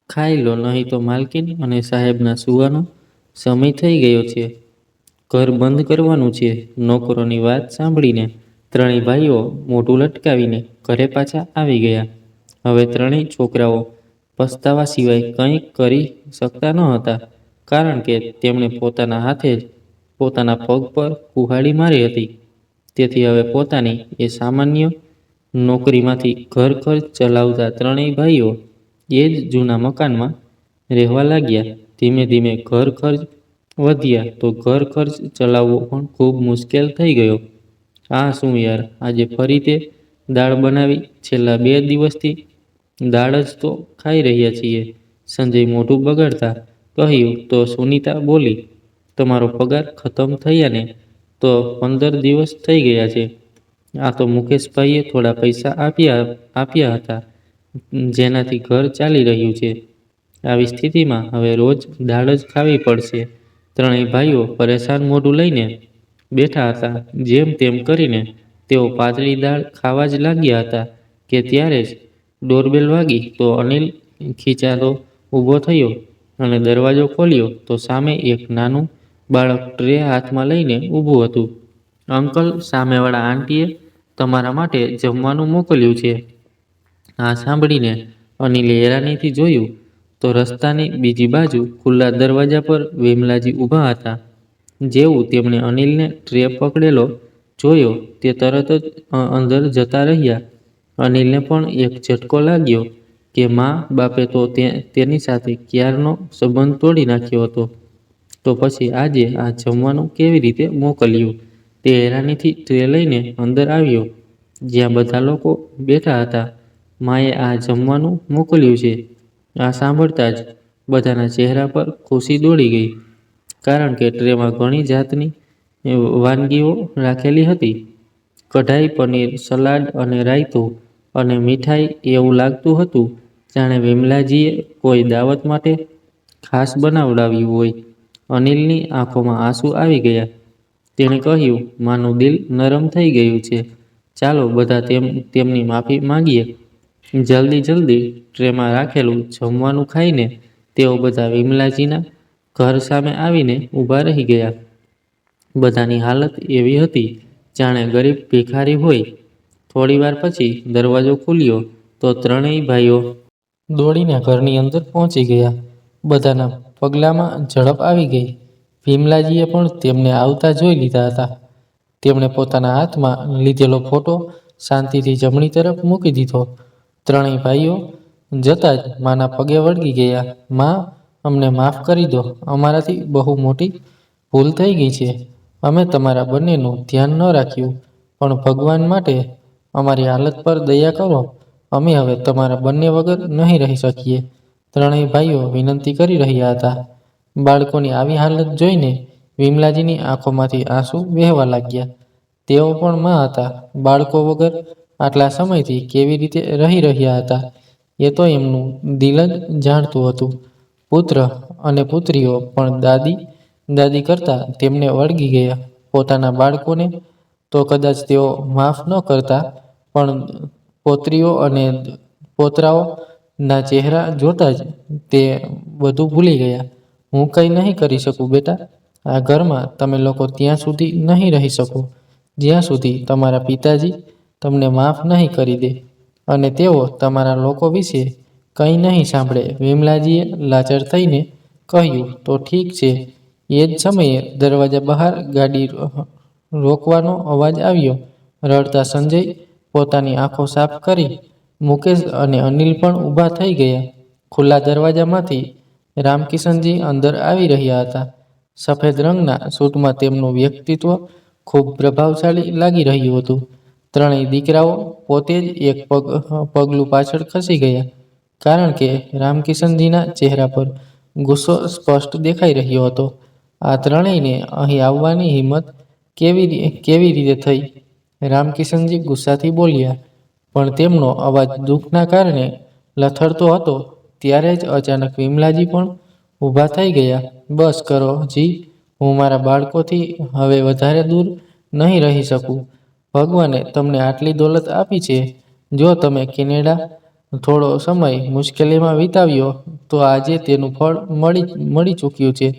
ખાઈ લો, નહીં તો માલકીન અને સાહેબના સૂવાનો સમય થઈ ગયો છે. ઘર બંધ કરવાનું છે. નોકરોની વાત સાંભળીને ત્રણેય ભાઈઓ મોઢું લટકાવીને ઘરે પાછા આવી ગયા. હવે ત્રણેય છોકરાઓ પસ્તાવા સિવાય કંઈ કરી શકતા ન હતા, કારણ કે તેમણે પોતાના હાથે જ પોતાના પગ પર કુહાડી મારી હતી. તેથી હવે પોતાની એ સામાન્ય નોકરીમાંથી ઘર ખર્ચ ચલાવતા ત્રણેય ભાઈઓ એ જ જૂના મકાનમાં રહેવા લાગ્યા. ધીમે ધીમે ઘર ખર્ચ વધ્યા તો ઘર ખર્ચ ચલાવવો પણ ખૂબ મુશ્કેલ થઈ ગયો. આ શું યાર, આજે ફરી તે દાળ બનાવી? છેલ્લા 2 દિવસથી દાળ જ તો ખાઈ રહ્યા છીએ, સંજય મોઢું બગાડતા કહ્યું. તો સુનીતા બોલી, તમારો પગાર ખતમ થયા ને તો 15 દિવસ થઈ ગયા છે. આ તો મુકેશભાઈએ થોડા પૈસા આપ્યા હતા, જેનાથી ઘર ચાલી રહ્યું છે. આવી સ્થિતિમાં હવે રોજ દાળ જ ખાવી પડશે. ત્રણેય ભાઈઓ પરેશાન મોઢું લઈને બેઠા હતા. જેમ તેમ કરીને તેઓ પાતળી દાળ ખાવા જ લાગ્યા હતા કે ત્યારે જ ડોરબેલ વાગી. તો અનિલ ખીચાતો ઊભો થયો અને દરવાજો ખોલ્યો તો સામે એક નાનું બાળક ટ્રે હાથમાં લઈને ઊભું હતું. અંકલ, સામેવાળા આંટીએ તમારા માટે જમવાનું મોકલ્યું છે. આ સાંભળીને અનિલે હેરાનીથી જોયું તો રસ્તાની બીજી બાજુ ખુલ્લા દરવાજા પર વિમલાજી ઊભા હતા. જેવું તેમણે અનિલને ટ્રે પકડેલો જોયો તે તરત જ અંદર જતા રહ્યા. અનિલને પણ એક ઝટકો લાગ્યો કે મા બાપે તો તેની સાથે ક્યારનો સંબંધ તોડી નાખ્યો હતો. તો પછી આજે આ જમવાનું કેવી રીતે મોકલ્યું? તે હેરાનીથી ટ્રે લઈને અંદર આવ્યો જ્યાં બધા લોકો બેઠા હતા. માએ આ જમવાનું મોકલ્યું છે. આ સાંભળતા જ બધાના ચહેરા પર ખુશી દોડી ગઈ, કારણ કે ટ્રેમાં ઘણી જાતની વાનગીઓ રાખેલી હતી. કઢાઈ પનીર, સલાડ અને રાયતું અને મીઠાઈ. એવું લાગતું હતું જાણે વિમલાજીએ કોઈ દાવત માટે ખાસ બનાવડાવ્યું હોય. અનિલની આંખોમાં આંસુ આવી ગયા. તેણે કહ્યું, માનું દિલ નરમ થઈ ગયું છે. ચાલો બધા તેમની માફી માંગીએ. જલ્દી ટ્રેમાં રાખેલું જમવાનું ખાઈને તેઓ બધા વિમલાજીના ઘર સામે આવીને ઊભા રહી ગયા. બધાની હાલત એવી હતી જાણે ગરીબ ભિખારી હોય. થોડીવાર પછી દરવાજો ખુલ્યો તો ત્રણેય ભાઈઓ દોડીને ઘરની અંદર પહોંચી ગયા. બધાના પગલામાં ઝડપ આવી ગઈ. વિમલાજીએ પણ તેમને આવતા જોઈ લીધા હતા. તેમણે પોતાના હાથમાં લીધેલો ફોટો શાંતિથી જમણી તરફ મૂકી દીધો. ત્રણેય ભાઈઓ જતા જ માના પગે વળગી ગયા. મા, અમને માફ કરી દો. અમારાથી બહુ મોટી ભૂલ થઈ ગઈ છે. અમે તમારા બંનેનું ધ્યાન ન રાખ્યું, પણ ભગવાન માટે અમારી હાલત પર દયા કરો. અમે હવે તમારા બંને વગર નહીં રહી શકીએ. ત્રણેય ભાઈઓ વિનંતી કરી રહ્યા હતા. બાળકોની આવી હાલત જોઈને વિમલાજીની આંખોમાંથી આંસુ વહેવા લાગ્યા. તેઓ પણ મા હતા. બાળકો વગર આટલા સમયથી કેવી રીતે રહી રહ્યા હતા એ તો એમનું દિલ જ જાણતું હતું. પુત્ર અને પુત્રીઓ પણ દાદી કરતા તેમને વળગી ગયા. પોતાના બાળકોને તો કદાચ તેઓ માફ ન કરતા, પણ પોત્રીઓ અને પોતરાઓ ના ચહેરા જોતા જ તે બધું ભૂલી ગયા. હું કંઈ નહીં કરી શકું બેટા. આ ઘરમાં તમે લોકો ત્યાં સુધી નહીં રહી શકો જ્યાં સુધી તમારા પિતાજી તમને માફ નહીં કરી દે અને તેઓ તમારા લોકો વિશે કંઈ નહીં સાંભળે. વિમલાજીએ લાચાર થઈને કહ્યું, તો ઠીક છે. એ જ સમયે દરવાજા બહાર ગાડી રોકવાનો અવાજ આવ્યો. રડતા સંજય પોતાની આંખો સાફ કરી. મુકેશ અને અનિલ પણ ઊભા થઈ ગયા. ખુલ્લા દરવાજામાંથી રામકિશનજી અંદર આવી રહ્યા હતા. સફેદ રંગના સૂટમાં તેમનું વ્યક્તિત્વ ખૂબ પ્રભાવશાળી લાગી રહ્યું હતું. ત્રણેય દીકરાઓ પોતે જ એક પગલું પાછળ ખસી ગયા, કારણ કે રામકિશનજીના ચહેરા પર ગુસ્સો સ્પષ્ટ દેખાઈ રહ્યો હતો. આ ત્રણેયને અહીં આવવાની હિંમત કેવી રીતે થઈ? રામકિશનજી ગુસ્સાથી બોલ્યા, પણ તેમનો અવાજ દુઃખના કારણે લથડતો હતો. ત્યારે જ અચાનક વિમલાજી પણ ઊભા થઈ ગયા. બસ કરો જી, હું મારા બાળકોથી હવે વધારે દૂર નહીં રહી શકું. ભગવાને તમને આટલી દોલત આપી છે. જો તમે કેનેડા થોડો સમય મુશ્કેલીમાં વિતાવ્યો તો આજે તેનું ફળ મળી ચૂક્યું છે.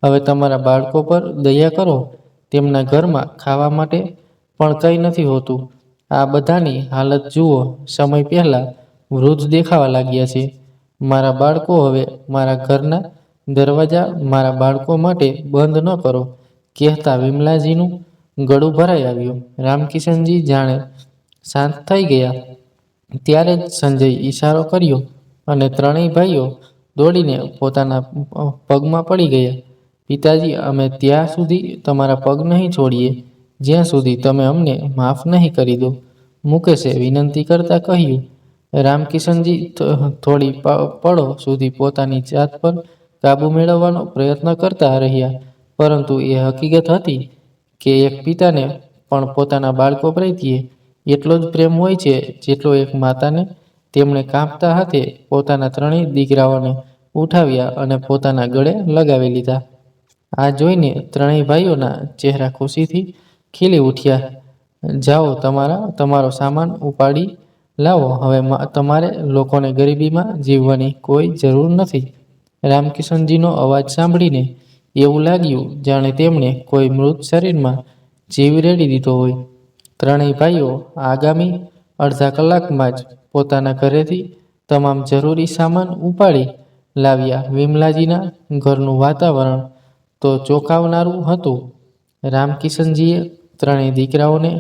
હવે તમારા બાળકો પર દયા કરો. તેમના ઘરમાં ખાવા માટે પણ કંઈ નથી હોતું. આ બધાની હાલત જુઓ. સમય પહેલા વૃદ્ધ દેખાવા લાગ્યા છે. મારા બાળકો, હવે મારા ઘરના દરવાજા મારા બાળકો માટે બંધ ન કરો. કહેતા વિમલાજીનું ગળું ભરાઈ આવ્યું. રામકિશનજી જાણે શાંત થઈ ગયા. ત્યારે જ સંજય ઈશારો કર્યો અને ત્રણેય ભાઈઓ દોડીને પોતાના પગમાં પડી ગયા. પિતાજી, અમે ત્યાં સુધી તમારા પગ નહીં છોડીએ જ્યાં સુધી તમે અમને માફ નહીં કરી દો, મુકેશે વિનંતી કરતા કહ્યું. રામકિશનજી થોડી પળો સુધી પોતાની જાત પર કાબુ મેળવવાનો પ્રયત્ન કરતા રહ્યા, પરંતુ એ હકીકત હતી કે એક પિતાને પણ પોતાના બાળકો પ્રત્યે એટલો જ પ્રેમ હોય છે જેટલો એક માતાને. તેમણે કાંપતા હાથે પોતાના ત્રણેય દીકરાઓને ઉઠાવ્યા અને પોતાના ગળે લગાવી લીધા. આ જોઈને ત્રણેય ભાઈઓના ચહેરા ખુશીથી ખીલી ઉઠ્યા. જાઓ, તમારો સામાન ઉપાડી લાવો. હવે તમારે લોકોને ગરીબીમાં જીવવાની કોઈ જરૂર નથી. રામકિશનજીનો અવાજ સાંભળીને એવું લાગ્યું જાણે તેમણે કોઈ મૃત શરીરમાં જીવ રેડી દીધો હોય. ત્રણેય ભાઈઓ આગામી અડધા કલાકમાં જ પોતાના ઘરેથી તમામ જરૂરી સામાન ઉપાડી લાવ્યા. વિમલાજીના ઘરનું વાતાવરણ તો ચોંકાવનારું હતું. રામકિશનજીએ ત્રણેય દીકરાઓને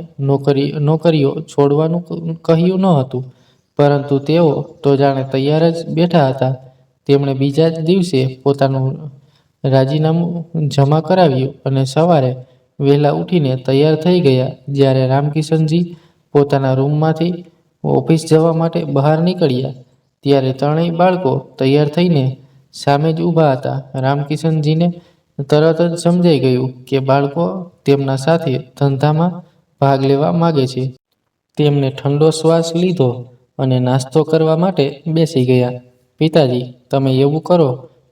નોકરીઓ છોડવાનું કહ્યું ન હતું, પરંતુ તેઓ તો જાણે તૈયાર જ બેઠા હતા. તેમણે બીજા જ દિવસે પોતાનું રાજીનામું જમા કરાવ્યું અને સવારે વહેલા ઉઠીને તૈયાર થઈ ગયા. જ્યારે રામકિશનજી પોતાના રૂમમાંથી ઓફિસ જવા માટે બહાર નીકળ્યા, ત્યારે ત્રણેય બાળકો તૈયાર થઈને સામે જ ઊભા હતા. રામકિશનજીને તરત જ સમજાઈ ગયું કે બાળકો તેમના સાથે ધંધામાં ભાગ લેવા માગે છે. તેમણે ઠંડો શ્વાસ લીધો અને નાસ્તો કરવા માટે બેસી ગયા. પિતાજી, તમે એવું કરો,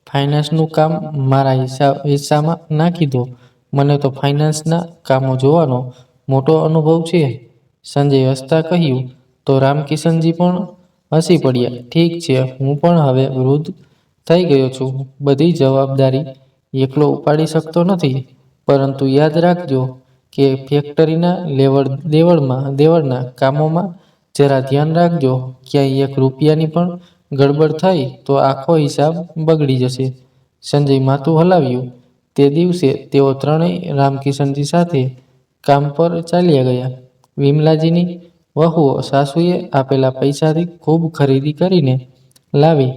ફાઇનાન્સનું કામ મારા હિસ્સામાં નાખી દો. મને તો ફાઇનાન્સના કામો જોવાનો મોટો અનુભવ છે, સંજય હસતા કહ્યું. તો રામકિશનજી પણ હસી પડ્યા. ઠીક છે, હું પણ હવે વૃદ્ધ થઈ ગયો છું, બધી જવાબદારી એકલો ઉપાડી શકતો નથી. પરંતુ યાદ રાખજો કે ફેક્ટરીના દેવળના કામોમાં જરા ધ્યાન રાખજો. ક્યાંય એક રૂપિયાની પણ ગડબડ થઈ તો આખો હિસાબ બગડી જશે. સંજય માથું હલાવ્યું. તે દિવસે તેઓ ત્રણેય રામકિશનજી સાથે કામ પર ચાલ્યા ગયા. વિમલાજીની વહુઓ સાસુએ આપેલા પૈસાથી ખૂબ ખરીદી કરીને લાવી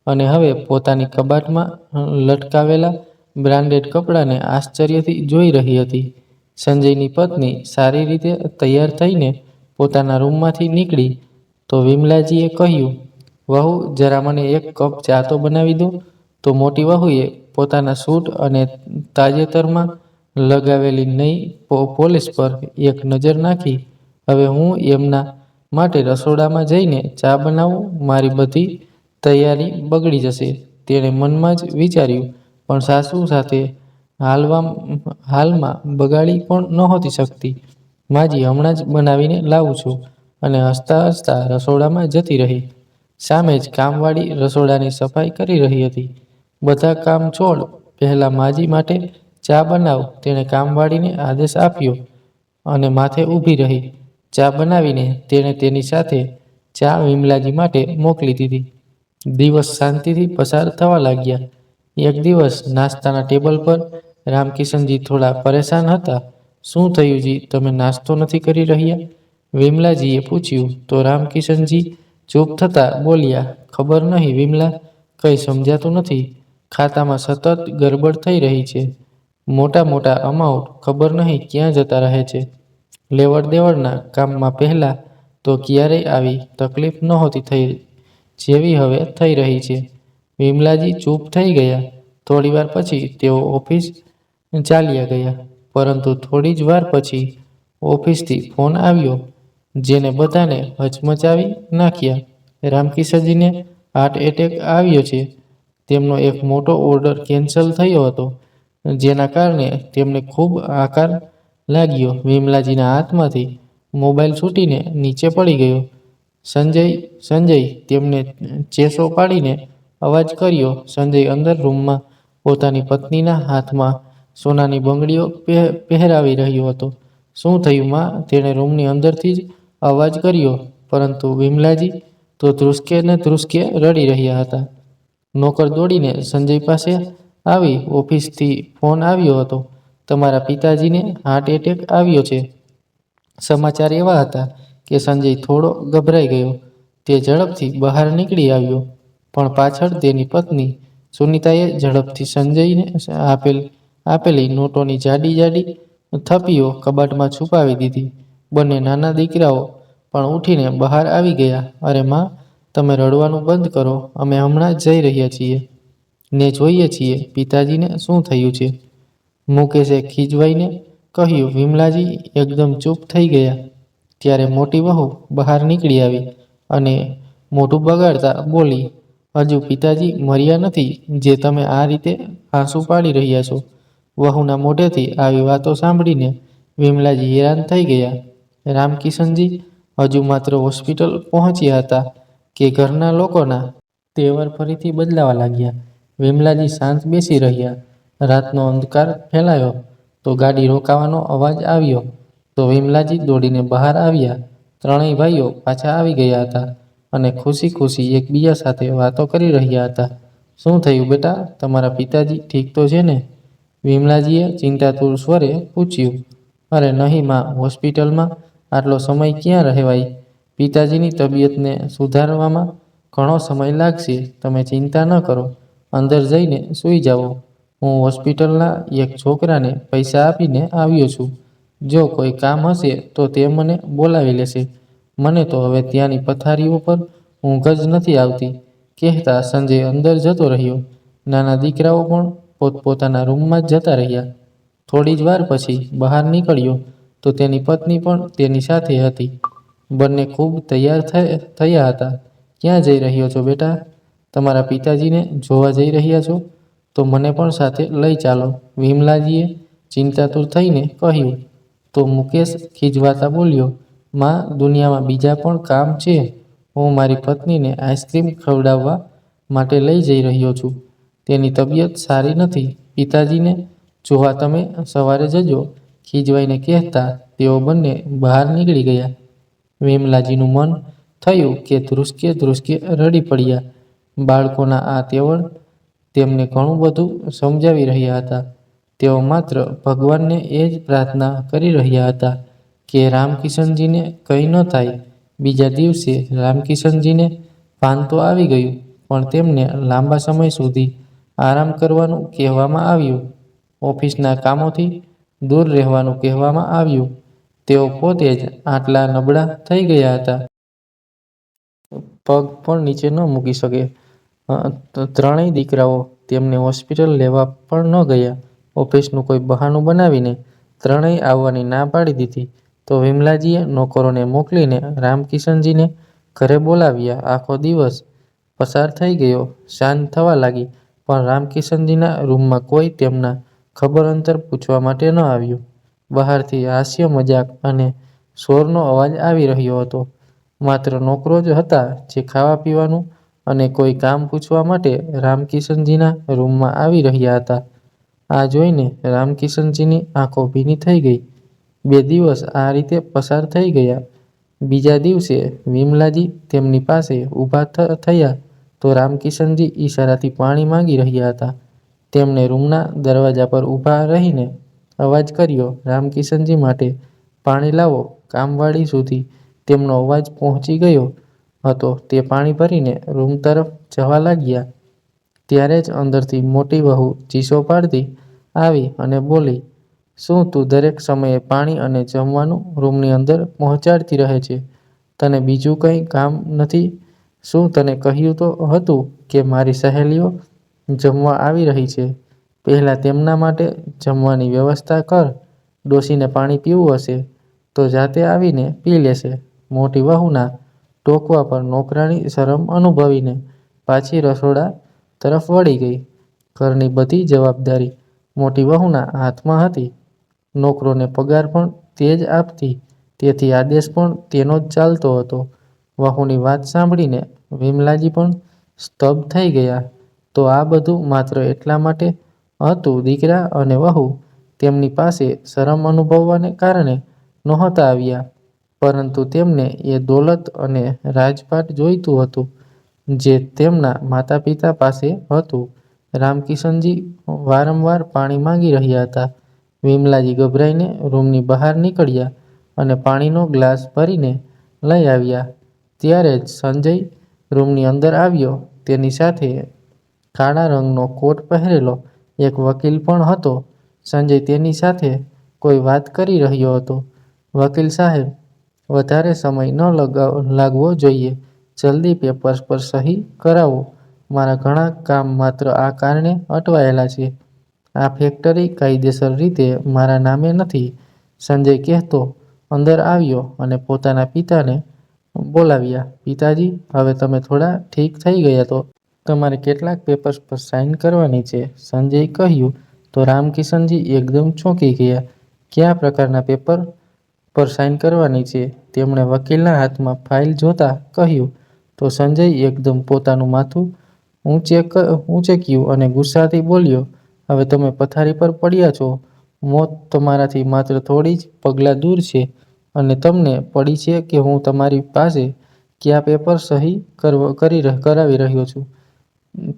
અને હવે પોતાની કબાટમાં લટકાવેલા બ્રાન્ડેડ કપડાને આશ્ચર્યથી જોઈ રહી હતી. સંજયની પત્ની સારી રીતે તૈયાર થઈને પોતાના રૂમમાંથી નીકળી તો વિમલાજીએ કહ્યું, વહુ, જરા મને એક કપ ચા તો બનાવી દો. તો મોટી વહુએ પોતાના સૂટ અને તાજેતરમાં લગાવેલી નઈ પોલિશ પર એક નજર નાખી. હવે હું એમના માટે રસોડામાં જઈને ચા બનાવું? મારી બધી તૈયારી બગડી જશે, તેણે મનમાં જ વિચાર્યું. પણ સાસુ સાથે હાલમાં બગાડી પણ નહોતી શકતી. માજી, હમણાં જ બનાવીને લાવું છું, અને હસતા હસતા રસોડામાં જતી રહી. સામે જ કામવાળી રસોડાની સફાઈ કરી રહી હતી. બધા કામ છોડ, પહેલા માજી માટે ચા બનાવ, તેણે કામવાળીને આદેશ આપ્યો અને માથે ઊભી રહી. ચા બનાવીને તેણે તેની સાથે ચા વિમલાજી માટે મોકલી દીધી. દિવસ શાંતિથી પસાર થવા લાગ્યા. એક દિવસ નાસ્તાના ટેબલ પર રામકિશનજી થોડા પરેશાન હતા. શું થયું જી, તમે નાસ્તો નથી કરી રહ્યા? વિમલાજીએ પૂછ્યું. તો રામકિશનજી ચૂપ થતા બોલ્યા, ખબર નહીં વિમલા, કંઈ સમજાતું નથી. ખાતામાં સતત ગરબડ થઈ રહી છે. મોટા અમાઉન્ટ ખબર નહીં ક્યાં જતા રહે છે. લેવડ દેવડના કામમાં પહેલાં તો ક્યારેય આવી તકલીફ નહોતી થઈ જેવી હવે થઈ રહી છે. વિમલાજી ચૂપ થઈ ગયા. થોડીવાર પછી તેઓ ઓફિસ ચાલ્યા ગયા. પરંતુ થોડી જ વાર પછી ઓફિસથી ફોન આવ્યો, જેને બધાને હચમચાવી નાખ્યા. રામકિશનજીને હાર્ટ એટેક આવ્યો છે. તેમનો એક મોટો ઓર્ડર કેન્સલ થયો હતો, જેના કારણે તેમને ખૂબ આઘાત લાગ્યો. વિમલાજીના હાથમાંથી મોબાઈલ છૂટીને નીચે પડી ગયો. સંજય, તેમને ચેસો પાડીને અવાજ કર્યો. સંજય અંદર રૂમમાં પોતાની પત્નીના હાથમાં સોનાની બંગડીઓ પહેરાવી રહ્યો હતો. શું થયું માં? તેણે રૂમની અંદરથી જ અવાજ કર્યો, પરંતુ વિમલાજી તો ધ્રુસકે ને ધ્રુસકે રડી રહ્યા હતા. નોકર દોડીને સંજય પાસે આવી. ઓફિસથી ફોન આવ્યો હતો, તમારા પિતાજીને હાર્ટ એટેક આવ્યો છે. સમાચાર એવા હતા કે સંજય થોડો ગભરાઈ ગયો. તે ઝડપથી બહાર નીકળી આવ્યો, પણ પાછળ તેની પત્ની સુનીતાએ ઝડપથી સંજયને આપેલી નોટોની જાડી થપ્પીઓ કબાટમાં છુપાવી દીધી. બંને નાના દીકરાઓ પણ ઉઠીને બહાર આવી ગયા. અરે માં, તમે રડવાનું બંધ કરો, અમે હમણાં જઈ રહ્યા છીએ ને જોઈએ છીએ પિતાજીને શું થયું છે, મુકેશે ખીજવાઈને કહ્યું. વિમલાજી એકદમ ચૂપ થઈ ગયા. ત્યારે મોટી વહુ બહાર નીકળી આવી અને મોઢું બગાડતા બોલી, હજુ પિતાજી મર્યા નથી જે તમે આ રીતે આંસુ પાડી રહ્યા છો? વહુના મોઢેથી આવી વાતો સાંભળીને વિમલાજી હેરાન થઈ ગયા. રામકિશનજી હજુ માત્ર હોસ્પિટલ પહોંચ્યા હતા કે ઘરના લોકોના તેવર ફરીથી બદલાવા લાગ્યા. વિમલાજી શાંત બેસી રહ્યા. રાતનો અંધકાર ફેલાયો તો ગાડી રોકાવાનો અવાજ આવ્યો. તો વિમલાજી દોડીને બહાર આવ્યા. ત્રણેય ભાઈઓ પાછા આવી ગયા હતા અને ખુશી ખુશી એકબીજા સાથે વાતો કરી રહ્યા હતા. શું થયું બેટા, તમારા પિતાજી ઠીક તો છે ને? વિમલાજીએ ચિંતાતુર સ્વરે પૂછ્યું. અરે નહીં માં, હોસ્પિટલમાં આટલો સમય ક્યાં રહેવાય? પિતાજીની તબિયતને સુધારવામાં ઘણો સમય લાગશે. તમે ચિંતા ન કરો, અંદર જઈને સૂઈ જાઓ. હું હોસ્પિટલના એક છોકરાને પૈસા આપીને આવ્યો છું. જો કોઈ કામ હશે તો તે મને બોલાવી લેશે. મને તો હવે ત્યાંની પથારીઓ પર ઊંઘ જ નથી આવતી, કહેતા સંજય અંદર જતો રહ્યો. નાના દીકરાઓ પણ પોતપોતાના રૂમમાં જ જતા રહ્યા. થોડી જ વાર પછી બહાર નીકળ્યો તો તેની પત્ની પણ તેની સાથે હતી. બંને ખૂબ તૈયાર થયા હતા. ક્યાં જઈ રહ્યો છો બેટા? તમારા પિતાજીને જોવા જઈ રહ્યા છો? તો મને પણ સાથે લઈ ચાલો, વિમલાજીએ ચિંતાતુર થઈને કહ્યું. તો મુકેશ ખીજવાતા બોલ્યો, માં, દુનિયામાં બીજા પણ કામ છે. હું મારી પત્નીને આઈસ્ક્રીમ ખવડાવવા માટે લઈ જઈ રહ્યો છું. તેની તબિયત સારી નથી. પિતાજીને જોવા તમે સવારે જજો, ખીજવાઈને કહેતા તેઓ બંને બહાર નીકળી ગયા. વિમલાજીનું મન થયું કે ધ્રુસકે ધ્રુસકે રડી પડ્યા. બાળકોના આ તેવડ તેમને ઘણું બધું સમજાવી રહ્યા હતા. તેઓ માત્ર ભગવાનને એ જ પ્રાર્થના કરી રહ્યા હતા કે રામકિશનજીને કંઈ ન થાય. બીજા દિવસે રામકિશનજીને ભાન તો આવી ગયું, પણ તેમને લાંબા સમય સુધી આરામ કરવાનું કહેવામાં આવ્યું. ઓફિસના કામોથી દૂર રહેવાનું કહેવામાં આવ્યું. તેઓ પોતે જ આટલા નબળા થઈ ગયા હતા. પગ પણ નીચે ન મૂકી શકે. ત્રણેય દીકરાઓ તેમને હોસ્પિટલ લેવા પણ ન ગયા. ઓફિસનું કોઈ બહાનું બનાવીને ત્રણેય આવવાની ના પાડી દીધી. તો વિમલાજીએ નોકરોને મોકલીને રામકિશનજીને ઘરે બોલાવ્યા. આખો દિવસ પસાર થઈ ગયો. સાંજ થવા લાગી, પણ રામકિશનજીના રૂમમાં કોઈ તેમના ખબર અંતર પૂછવા માટે ન આવ્યું. બહારથી હાસ્ય મજાક અને શોરનો અવાજ આવી રહ્યો હતો. માત્ર નોકરો જ હતા જે ખાવા પીવાનું અને કોઈ કામ પૂછવા માટે રામકિશનજીના રૂમમાં આવી રહ્યા હતા. આ જોઈને રામકિશનજીની આંખો ભીની થઈ ગઈ. 2 દિવસ આ રીતે પસાર થઈ ગયા. બીજા દિવસે વિમલાજી તેમની પાસે ઊભા થયા તો રામકિશનજી ઈશારાથી પાણી માંગી રહ્યા હતા. તેમણે રૂમના દરવાજા પર ઊભા રહીને અવાજ કર્યો, રામકિશનજી માટે પાણી લાવો. કામવાળી સુધી તેમનો અવાજ પહોંચી ગયો હતો. તે પાણી ભરીને રૂમ તરફ જવા લાગ્યા. ત્યારે જ અંદરથી મોટી વહુ ચીસો પાડતી આવી અને બોલી, શું તું દરેક સમયે પાણી અને જમવાનું રૂમની અંદર પહોંચાડતી રહે છે? તને બીજું કંઈ કામ નથી? શું તને કહ્યું તો હતું કે મારી સહેલીઓ જમવા આવી રહી છે? પહેલાં તેમના માટે જમવાની વ્યવસ્થા કર. ડોશીને પાણી પીવું હશે તો જાતે આવીને પી લેશે. મોટી વહુના ટોકવા પર નોકરાણી શરમ અનુભવીને પાછી રસોડા તરફ વળી ગઈ. ઘરની બધી જવાબદારી મોટી વહુના હાથમાં હતી. નોકરોને પગાર પણ તે જ આપતી, તેથી આદેશ પણ તેનો જ ચાલતો હતો. વહુની વાત સાંભળીને વિમલાજી પણ સ્તબ્ધ થઈ ગયા. તો આ બધું માત્ર એટલા માટે હતું દીકરા અને વહુ તેમની પાસે શરમ અનુભવવાને કારણે નહોતા આવ્યા, પરંતુ તેમને એ દોલત અને રાજપાટ જોઈતું હતું જે તેમના માતા પિતા પાસે હતું. રામકિશનજી વારંવાર પાણી માંગી રહ્યા હતા. વિમલાજી ગભરાઈને રૂમની બહાર નીકળ્યા અને પાણીનો ગ્લાસ ભરીને લઈ આવ્યા. ત્યારે જ સંજય રૂમની અંદર આવ્યો. તેની સાથે કાળા રંગનો કોટ પહેરેલો એક વકીલ પણ હતો. સંજય તેની સાથે કોઈ વાત કરી રહ્યો હતો. વકીલ સાહેબ, વધારે સમય ન લાગવો જોઈએ. જલ્દી પેપર્સ પર સહી કરાવો. મારા ઘણા કામ માત્ર આ કારણે અટવાયેલા છે. આ ફેક્ટરી કાયદેસર રીતે મારા નામે નથી. સંજય કહેતો અંદર આવ્યો અને પોતાના પિતાને બોલાવ્યા. પિતાજી, હવે તમે થોડા ઠીક થઈ ગયા તો તમારે કેટલાક પેપર્સ પર સાઇન કરવાની છે, સંજયે કહ્યું. તો રામકિશનજી એકદમ ચોંકી ગયા. કયા પ્રકારના પેપર પર સાઇન કરવાની છે? તેમણે વકીલના હાથમાં ફાઇલ જોતા કહ્યું. તો સંજય એકદમ પોતાનું માથું ઊંચેક્યું અને ગુસ્સાથી બોલ્યો, હવે તમે પથારી પર પડ્યા છો. મોત તમારાથી માત્ર થોડી જ પગલાં દૂર છે અને તમને પડી છે કે હું તમારી પાસે કયા પેપર સહી કરાવી રહ્યો છું.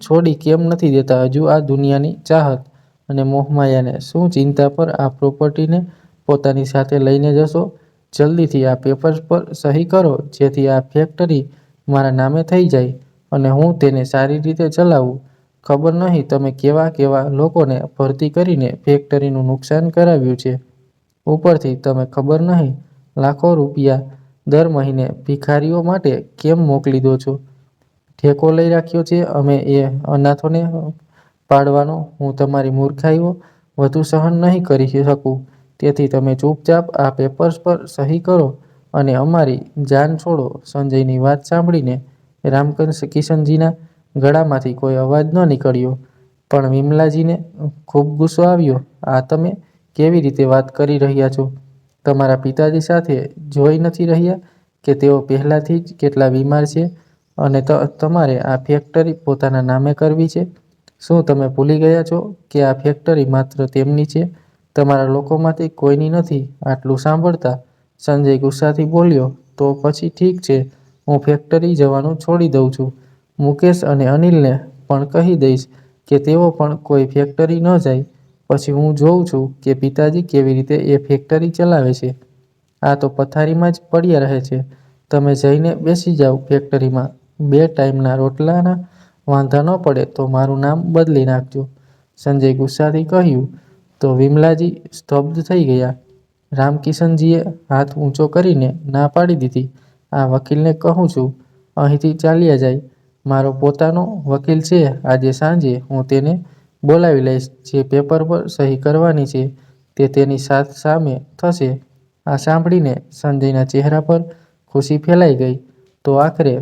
છોડી કેમ નથી દેતા હજુ આ દુનિયાની ચાહત અને મોહમાયાને? શું ચિંતા પર આ પ્રોપર્ટીને પોતાની સાથે લઈને જશો? જલ્દીથી આ પેપર્સ પર સહી કરો જેથી આ ફેક્ટરી મારા નામે થઈ જાય અને હું તેને સારી રીતે ચલાવું. ખબર નહીં તમે કેવા કેવા લોકોને ભરતી કરીને ફેક્ટરીનું નુકસાન કરાવ્યું છે. ઉપરથી તમે ખબર નહીં લાખો રૂપિયા દર મહિને ભિખારીઓ માટે કેમ મોકલી દો છો. ઠેકો લઈ રાખ્યો છે અમે એ અનાથોને પાડવાનો. હું તમારી મૂર્ખાઈઓ વધુ સહન નહીં કરી શકું. તેથી તમે ચૂપચાપ આ પેપર્સ પર સહી કરો અને અમારી જાન છોડો. સંજયની વાત સાંભળીને રામકિશનજીના ગળામાંથી કોઈ અવાજ ન નીકળ્યો, પણ વિમલાજીને ખૂબ ગુસ્સો આવ્યો. આ તમે કેવી રીતે વાત કરી રહ્યા છો? તમારા પિતાજી સાથે જોઈ નથી રહ્યા કે તેઓ પહેલાથી જ કેટલા બીમાર છે અને તમારે આ ફેક્ટરી પોતાના નામે કરવી છે? શું તમે ભૂલી ગયા છો કે આ ફેક્ટરી માત્ર તેમની છે, તમારા લોકોમાંથી કોઈની નથી? આટલું સાંભળતા સંજય ગુસ્સાથી બોલ્યો, તો પછી ઠીક છે, હું ફેક્ટરી જવાનું છોડી દઉં છું. મુકેશ અને અનિલને પણ કહી દઈશ કે તેઓ પણ કોઈ ફેક્ટરી ન જાય. પછી હું જોઉં છું કે પિતાજી કેવી રીતે એ ફેક્ટરી ચલાવે છે. આ તો પથારીમાં જ પડ્યા રહે છે. તમે જઈને બેસી જાઓ ફેક્ટરીમાં. 2 ટાઈમના રોટલાના વાંધા ન પડે તો મારું નામ બદલી નાખજો. સંજય ગુસ્સાથી કહ્યું. તો વિમલાજી સ્તબ્ધ થઈ ગયા. રામકિશનજીએ હાથ ઊંચો કરીને ના પાડી દીધી. આ વકીલને કહું છું, અહીંથી ચાલ્યા જાય. મારો પોતાનો વકીલ છે. આજે સાંજે હું તેને બોલાવી લઈશ. જે પેપર પર સહી કરવાની છે તે તેની સામે થશે. આ સાંભળીને સંજયના ચહેરા પર ખુશી ફેલાઈ ગઈ. તો આખરે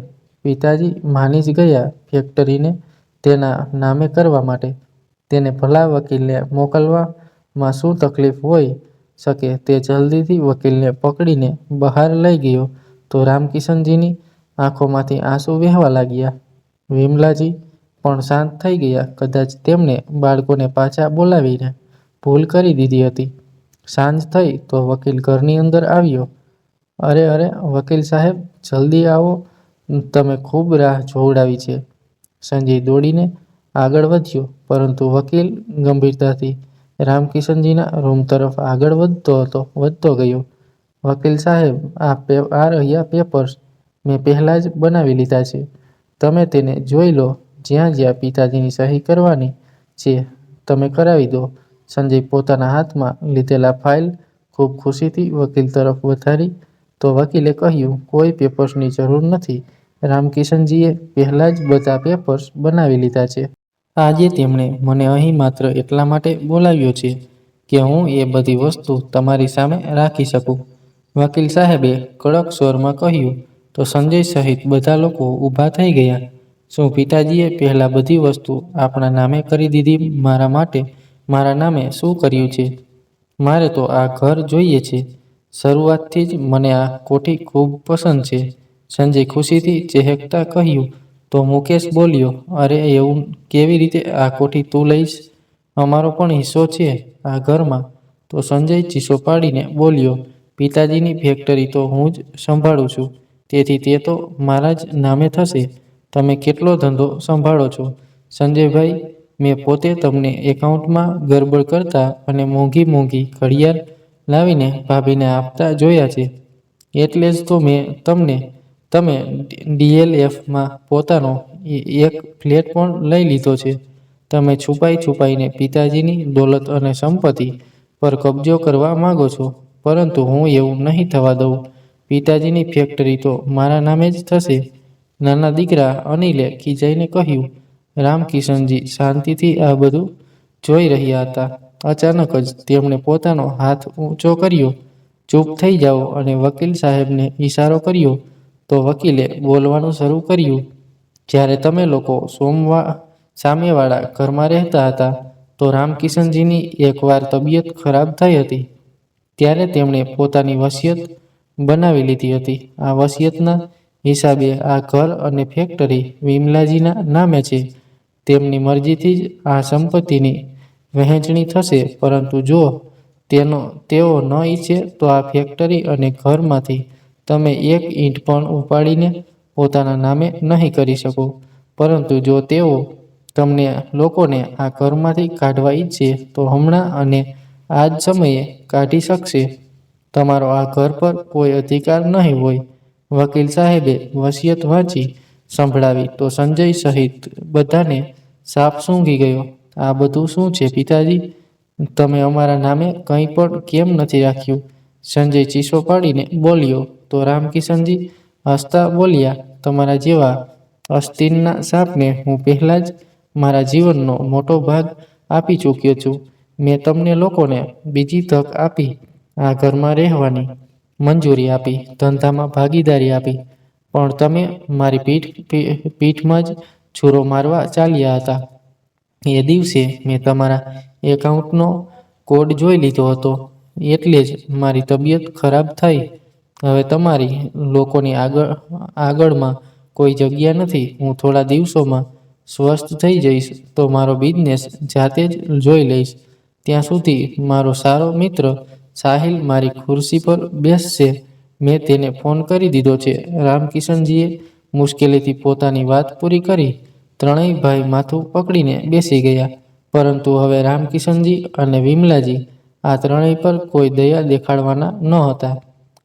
પિતાજી માની જ ગયા ફેક્ટરીને તેના નામે કરવા માટે. તેને ભલા વકીલને મોકલવામાં શું તકલીફ હોઈ શકે. તે જલ્દીથી વકીલને પકડીને બહાર લઈ ગયો તો રામકિશનજીની આંખોમાંથી આંસુ વહેવા લાગ્યા. વિમલાજી પણ શાંત થઈ ગયા. કદાચ તેમણે બાળકોને પાછા બોલાવીને ભૂલ કરી દીધી હતી. સાંજ થઈ તો વકીલ ઘરની અંદર આવ્યો. અરે અરે વકીલ સાહેબ, જલ્દી આવો, તમે ખૂબ રાહ જોવડાવી છે. સંજય દોડીને આગળ વધ્યો, પરંતુ વકીલ ગંભીરતાથી રામકિશનજીના રૂમ તરફ આગળ વધતો ગયો. વકીલ સાહેબ, આ રહ્યા પેપર્સ. મેં પહેલાં જ બનાવી લીધા છે. તમે તેને જોઈ લો. જ્યાં જ્યાં પિતાજીની સહી કરવાની છે તમે કરાવી દો. સંજય પોતાના હાથમાં લીધેલા ફાઇલ ખૂબ ખુશીથી વકીલ તરફ વધારી તો વકીલે કહ્યું, કોઈ પેપર્સની જરૂર નથી. રામકિશનજીએ પહેલાં જ બધા પેપર્સ બનાવી લીધા છે. આજે તેમણે મને અહીં માત્ર એટલા માટે બોલાવ્યો છે કે હું એ બધી વસ્તુ તમારી સામે રાખી શકું. વકીલ સાહેબે કડક સ્વરમાં કહ્યું. તો સંજય સહિત બધા લોકો ઊભા થઈ ગયા. શું પિતાજીએ પહેલાં બધી વસ્તુ આપણા નામે કરી દીધી? મારા માટે મારા નામે શું કર્યું છે? મારે તો આ ઘર જોઈએ છે. શરૂઆતથી જ મને આ કોઠી ખૂબ પસંદ છે. સંજય ખુશીથી ચહેકતા કહ્યું. તો મુકેશ બોલ્યો, અરે એવું કેવી રીતે? આ કોઠી તું લઈશ? અમારો પણ હિસ્સો છે આ ઘરમાં. તો સંજય ચીસો પાડીને બોલ્યો, પિતાજીની ફેક્ટરી તો હું જ સંભાળું છું, તેથી તે તો મારા જ નામે થશે. તમે કેટલો ધંધો સંભાળો છો સંજયભાઈ? મેં પોતે તમને એકાઉન્ટમાં ગરબડ કરતા અને મોંઘી મોંઘી ઘડિયાળ લાવીને ભાભીને આપતા જોયા છે. એટલે જ તો મેં તમે DLFમાં પોતાનો એક ફ્લેટ પણ લઈ લીધો છે. તમે છુપાઈને પિતાજીની દોલત અને સંપત્તિ પર કબજો કરવા માંગો છો, પરંતુ હું એવું નહીં થવા દઉં. પિતાજીની ફેક્ટરી તો મારા નામે જ થશે. નાના દીકરા અનિલે ખીજાઈને કહ્યું. રામકિશનજી શાંતિથી આ બધું જોઈ રહ્યા હતા. અચાનક જ તેમણે પોતાનો હાથ ઊંચો કર્યો. ચૂપ થઈ જાઓ અને વકીલ સાહેબને ઈશારો કર્યો તો વકીલે બોલવાનું શરૂ કર્યું. જ્યારે તમે લોકો સામેવાળા ઘરમાં રહેતા હતા તો રામકિશનજીની એકવાર તબિયત ખરાબ થઈ હતી. ત્યારે તેમણે પોતાની વસિયત બનાવી લીધી હતી. આ વસિયતના હિસાબે આ ઘર અને ફેક્ટરી વિમલાજીના નામે છે. તેમની મરજીથી જ આ સંપત્તિની વહેંચણી થશે. પરંતુ જો તેઓ ન ઈચ્છે તો આ ફેક્ટરી અને ઘરમાંથી તમે એક ઈંટ પણ ઉપાડીને પોતાના નામે નહીં કરી શકો. પરંતુ જો તેઓ તમને લોકોને આ ઘરમાંથી કાઢવા ઈચ્છે તો હમણાં અને આ જ સમયે કાઢી શકશે. તમારો આ ઘર પર કોઈ અધિકાર નહીં હોય. વકીલ સાહેબે વસિયત વાંચી સંભળાવી તો સંજય સહિત બધાને સાપ સૂંઘી ગયો. આ બધું શું છે પિતાજી? તમે અમારા નામે કંઈ પણ કેમ નથી રાખ્યું? સંજય ચીસો પાડીને બોલ્યો તો રામકિશનજી હસતા બોલ્યા, તમારા જેવા અસ્તીનના સાપને હું પહેલાં જ મારા જીવનનો મોટો ભાગ આપી ચૂક્યો છું. મેં તમને લોકોને બીજી તક આપી, આ ઘરમાં રહેવાની મંજૂરી આપી, ધંધામાં ભાગીદારી આપી, પણ તમે મારી પીઠમાં જ છૂરો મારવા ચાલ્યા હતા. એ દિવસે મેં તમારા એકાઉન્ટનો કોડ જોઈ લીધો હતો, એટલે જ મારી તબિયત ખરાબ થઈ. હવે તમારી લોકોની આગળમાં કોઈ જગ્યા નથી. હું થોડા દિવસોમાં સ્વસ્થ થઈ જઈશ તો મારો બિઝનેસ જાતે જ જોઈ લઈશ. ત્યાં સુધી મારો સારો મિત્ર સાહિલ મારી ખુરશી પર બેસશે. મેં તેને ફોન કરી દીધો છે. રામકિશનજીએ મુશ્કેલીથી પોતાની વાત પૂરી કરી. ત્રણેય ભાઈ માથું પકડીને બેસી ગયા. પરંતુ હવે રામકિશનજી અને વિમલાજી આ ત્રણેય પર કોઈ દયા દેખાડવાના ન હતા.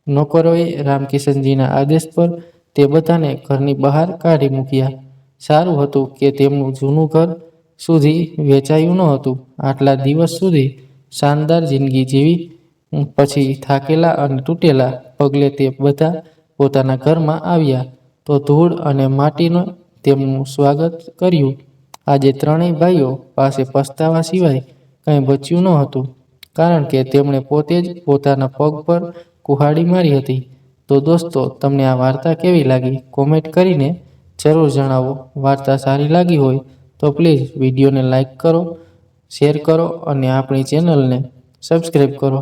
નોકરોએ રામકિશનજીના આદેશ પર તે બધાને ઘરની બહાર કાઢી મૂક્યા. સારું હતું કે તેમનું જૂનું ઘર સુધી વેચાયું ન હતું. આટલા દિવસ સુધી શાનદાર જિંદગી જીવી પછી થાકેલા અને તૂટેલા પગલે તે બધા પોતાના ઘરમાં આવ્યા તો ધૂળ અને માટીને તેમનું સ્વાગત કર્યું. આજે ત્રણેય ભાઈઓ પાસે પસ્તાવા સિવાય કંઈ બચ્યું ન હતું, કારણ કે તેમણે પોતે જ પોતાના પગ પર કુહાડી મારી હતી. તો દોસ્તો, તમને આ વાર્તા કેવી લાગી? કોમેન્ટ કરીને જરૂર જણાવો. વાર્તા સારી લાગી હોય તો પ્લીઝ વિડીયોને લાઈક કરો, શેર કરો અને આપણી ચેનલને સબસ્ક્રાઈબ કરો.